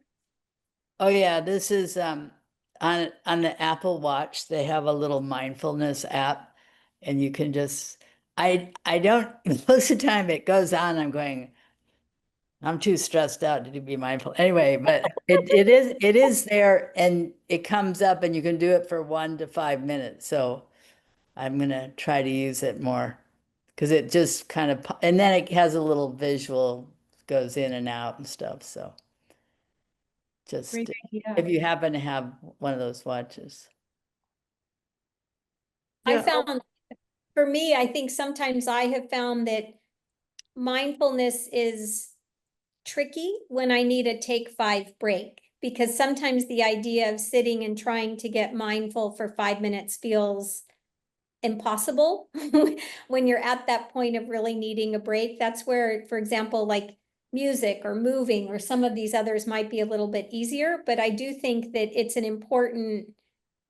Oh yeah, this is on the Apple Watch, they have a little mindfulness app, and you can just I don't most of the time it goes on, I'm going, I'm too stressed out to be mindful. Anyway, but it is there, and it comes up, and you can do it for 1 to 5 minutes. So I'm gonna try to use it more, because it just kind of, and then it has a little visual, goes in and out and stuff. So just Great idea. if you happen to have one of those watches. I Yeah. found, for me, I think sometimes I have found that mindfulness is tricky when I need a take 5 break, because sometimes the idea of sitting and trying to get mindful for 5 minutes feels impossible when you're at that point of really needing a break. That's where, for example, like music or moving or some of these others might be a little bit easier, but I do think that it's an important,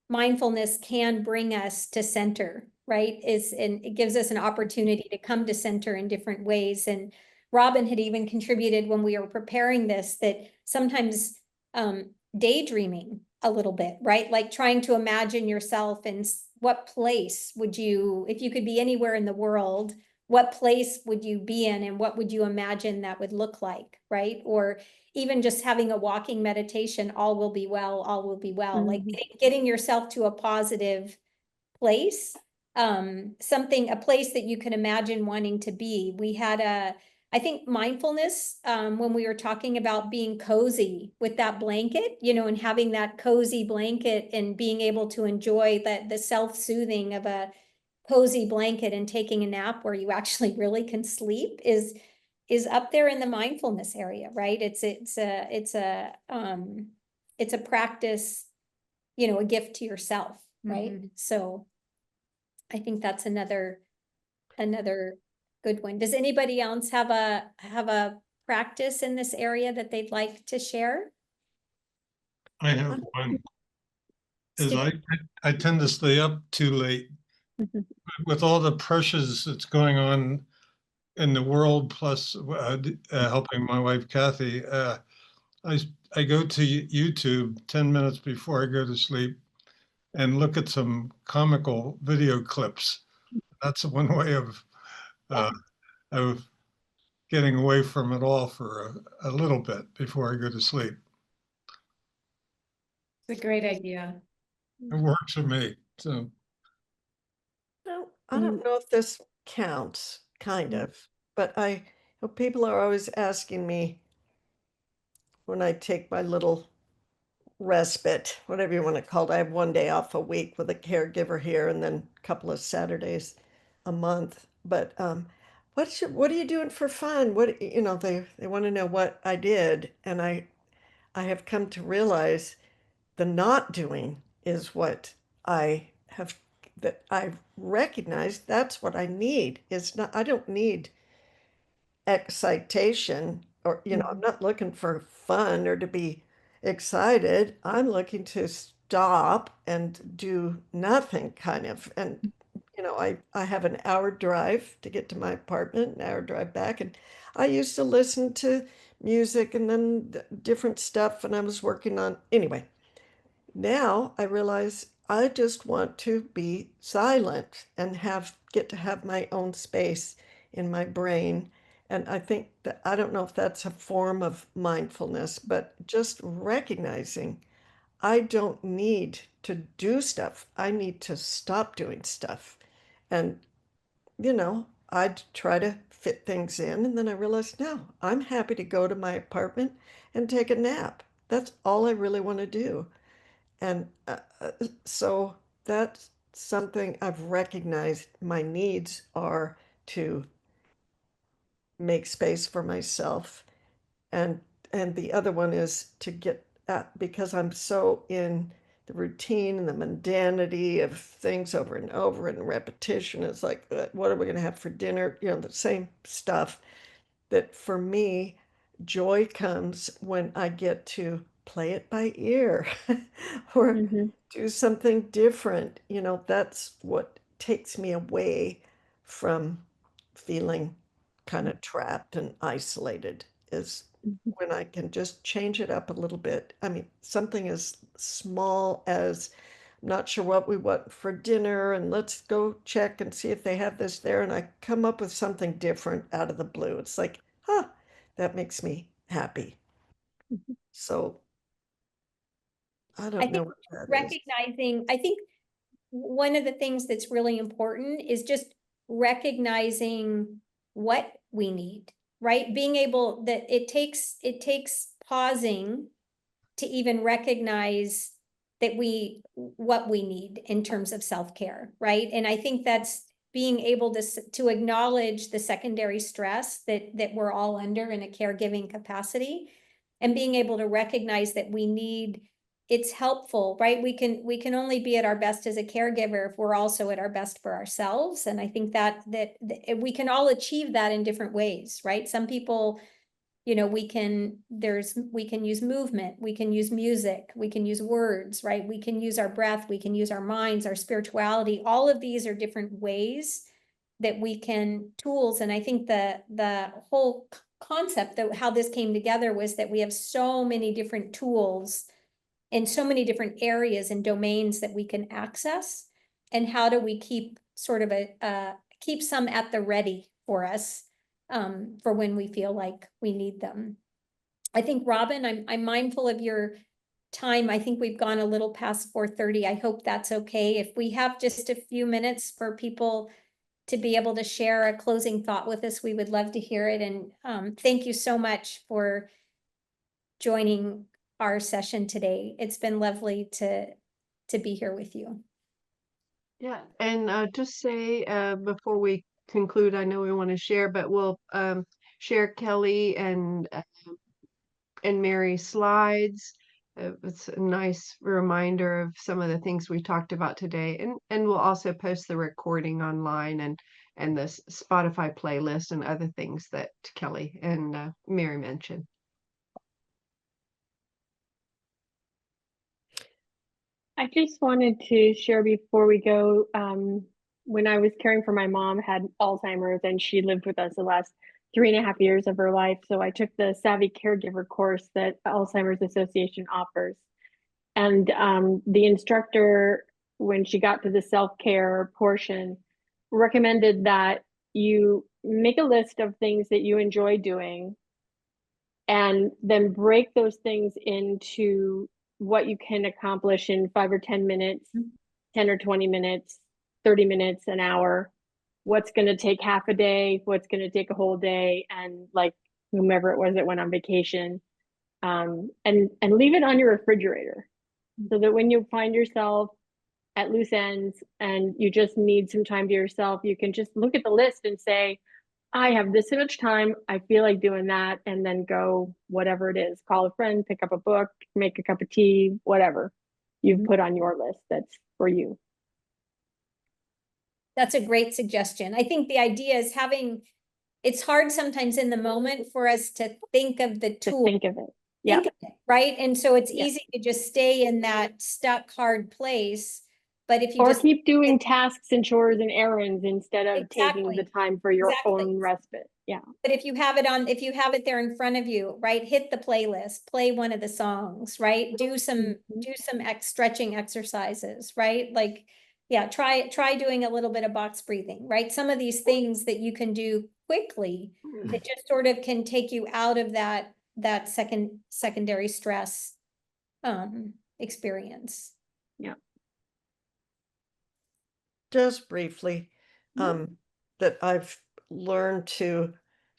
mindfulness can bring us to center, right? And it gives us an opportunity to come to center in different ways. And Robin had even contributed when we were preparing this, that sometimes daydreaming a little bit, right? Like trying to imagine yourself in what place would you, if you could be anywhere in the world, what place would you be in and what would you imagine that would look like, right? Or even just having a walking meditation, all will be well, all will be well. Like getting yourself to a positive place, a place that you can imagine wanting to be. We had I think mindfulness, when we were talking about being cozy with that blanket, and having that cozy blanket and being able to enjoy the self-soothing of a cozy blanket and taking a nap where you actually really can sleep is up there in the mindfulness area, right? It's a practice, a gift to yourself, right? So I think that's another good one. Does anybody else have a practice in this area that they'd like to share? I have one. Is Steve? I tend to stay up too late with all the pressures that's going on in the world, plus helping my wife Kathy. I go to YouTube 10 minutes before I go to sleep and look at some comical video clips. That's one way of getting away from it all for a little bit before I go to sleep. It's a great idea. It works for me. So No, I don't know if this counts, kind of, but people are always asking me when I take my little respite, whatever you want to call it. I have 1 day off a week with a caregiver here, and then a couple of Saturdays a month. But what are you doing for fun? They want to know what I did, and I have come to realize the not doing is what I have that I've recognized that's what I need. It's not, I don't need excitation or, I'm not looking for fun or to be excited. I'm looking to stop and do nothing kind of. And, I have an hour drive to get to my apartment, an hour drive back. And I used to listen to music and then different stuff. And I was working on, anyway, now I realize I just want to be silent and get to have my own space in my brain. And I think that I don't know if that's a form of mindfulness, but just recognizing I don't need to do stuff. I need to stop doing stuff. And, I'd try to fit things in. And then I realized, no, I'm happy to go to my apartment and take a nap. That's all I really want to do. And so that's something I've recognized my needs are to make space for myself and and the other one is to get at, because I'm so in the routine and the mundanity of things over and over and repetition. It's like, what are we going to have for dinner? You know, the same stuff. That for me, joy comes when I get to play it by ear or do something different. You know, that's what takes me away from feeling kind of trapped and isolated, is when I can just change it up a little bit. I mean, something as small as, I'm not sure what we want for dinner, and let's go check and see if they have this there. And I come up with something different out of the blue. It's like, huh, that makes me happy. So I I don't know think what that is. recognizing, I think one of the things that's really important is just recognizing what we need, right? Being able that it takes pausing to even recognize that what we need in terms of self-care, right? And I think that's being able to acknowledge the secondary stress that we're all under in a caregiving capacity, and being able to recognize that it's helpful, right? We can only be at our best as a caregiver if we're also at our best for ourselves. And I think that we can all achieve that in different ways, right? Some people, you know, we can use movement, we can use music, we can use words, right? We can use our breath, we can use our minds, our spirituality. All of these are different ways that we can tools. And I think the whole concept that how this came together was that we have so many different tools in so many different areas and domains that we can access. And how do we keep sort of keep some at the ready for us for when we feel like we need them. I think, Robin, I'm mindful of your time. I think we've gone a little past 4:30. I hope that's okay. If we have just a few minutes for people to be able to share a closing thought with us, we would love to hear it. And thank you so much for joining our session today. It's been lovely to be here with you. Yeah, and just say before we conclude, I know we want to share, but we'll share Kelly and Mary's slides. It's a nice reminder of some of the things we talked about today, and we'll also post the recording online and the Spotify playlist and other things that Kelly and Mary mentioned. I just wanted to share before we go, when I was caring for my mom, had Alzheimer's, and she lived with us the last 3.5 years of her life. So I took the Savvy Caregiver course that Alzheimer's Association offers. And the instructor, when she got to the self-care portion, recommended that you make a list of things that you enjoy doing, and then break those things into what you can accomplish in 5 or 10 minutes, 10 or 20 minutes, 30 minutes, an hour. What's going to take half a day, what's going to take a whole day, and like whomever it was that went on vacation, and leave it on your refrigerator, so that when you find yourself at loose ends and you just need some time to yourself, you can just look at the list and say, I have this much time, I feel like doing that, and then go whatever it is, call a friend, pick up a book, make a cup of tea, whatever you've put on your list that's for you. That's a great suggestion. I think the idea is it's hard sometimes in the moment for us to think of the tool. Think of it. Yeah. Right. And so it's Yeah. easy to just stay in that stuck, hard place. But if you Or just keep doing tasks and chores and errands instead of taking the Exactly. time for your Exactly. own respite. Yeah. But if you have it there in front of you, right, hit the playlist, play one of the songs, right? Do some stretching exercises, right? Like, yeah, try doing a little bit of box breathing, right? Some of these things that you can do quickly that just sort of can take you out of that secondary stress experience. Yeah. Just briefly, that I've learned to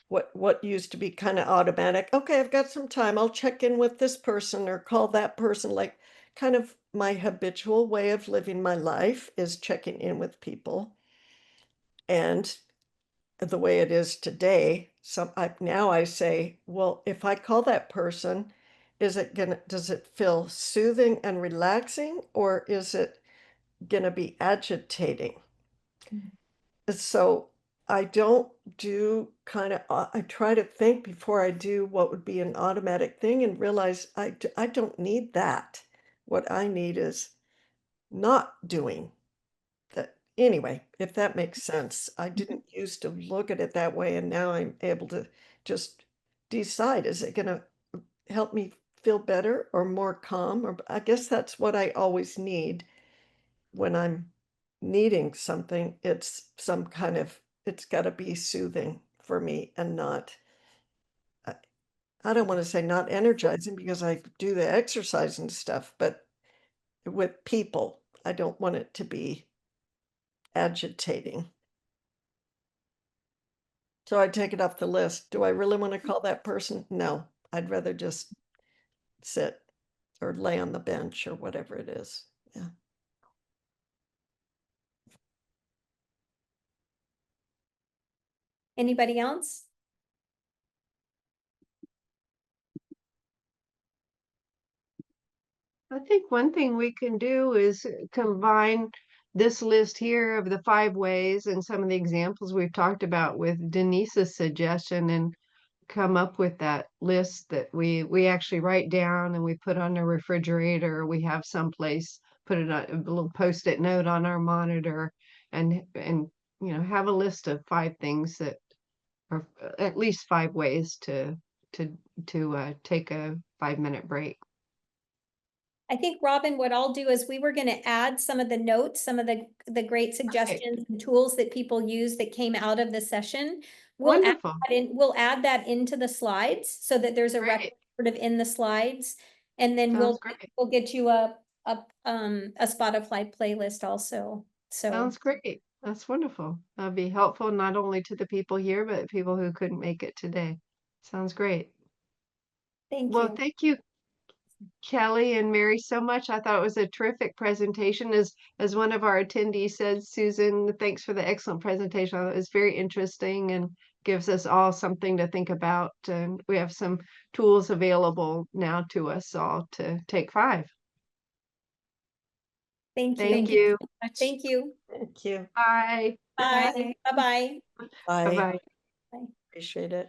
what used to be kind of automatic. Okay, I've got some time. I'll check in with this person or call that person. Like, kind of my habitual way of living my life is checking in with people. And the way it is today. Now I say, well, if I call that person, does it feel soothing and relaxing, or is it gonna be agitating? So I don't do I try to think before I do what would be an automatic thing and realize I don't need that. What I need is not doing that. Anyway, if that makes sense, I didn't used to look at it that way, and now I'm able to just decide, is it gonna help me feel better or more calm? Or I guess that's what I always need when I'm needing something. It's gotta be soothing for me and not, I, I don't want to say not energizing because I do the exercise and stuff, but with people, I don't want it to be agitating. So I take it off the list. Do I really want to call that person? No, I'd rather just sit or lay on the bench or whatever it is. Yeah. Anybody else? I think one thing we can do is combine this list here of the 5 ways and some of the examples we've talked about with Denise's suggestion, and come up with that list that we actually write down and we put on the refrigerator, or we have someplace, put it on a little post-it note on our monitor, and have a list of 5 things that are at least 5 ways to take a 5-minute break. I think, Robin, what I'll do is we were going to add some of the notes, some of the great suggestions and tools that people use that came out of the session. Wonderful. We'll add that into the slides so that there's a record Great. of in the slides. And then Sounds great. we'll get you a Spotify playlist also. So Sounds great. That's wonderful. That'll be helpful not only to the people here, but people who couldn't make it today. Sounds great. thank Well, you. thank you, Kelly and Mary, so much. I thought it was a terrific presentation. As one of our attendees said, Susan, thanks for the excellent presentation. It was very interesting and gives us all something to think about. And we have some tools available now to us all to take 5. Thank you. Thank you. Thank you. Thank you. Bye. Bye. Bye-bye. Bye. Bye-bye. Bye. Appreciate it.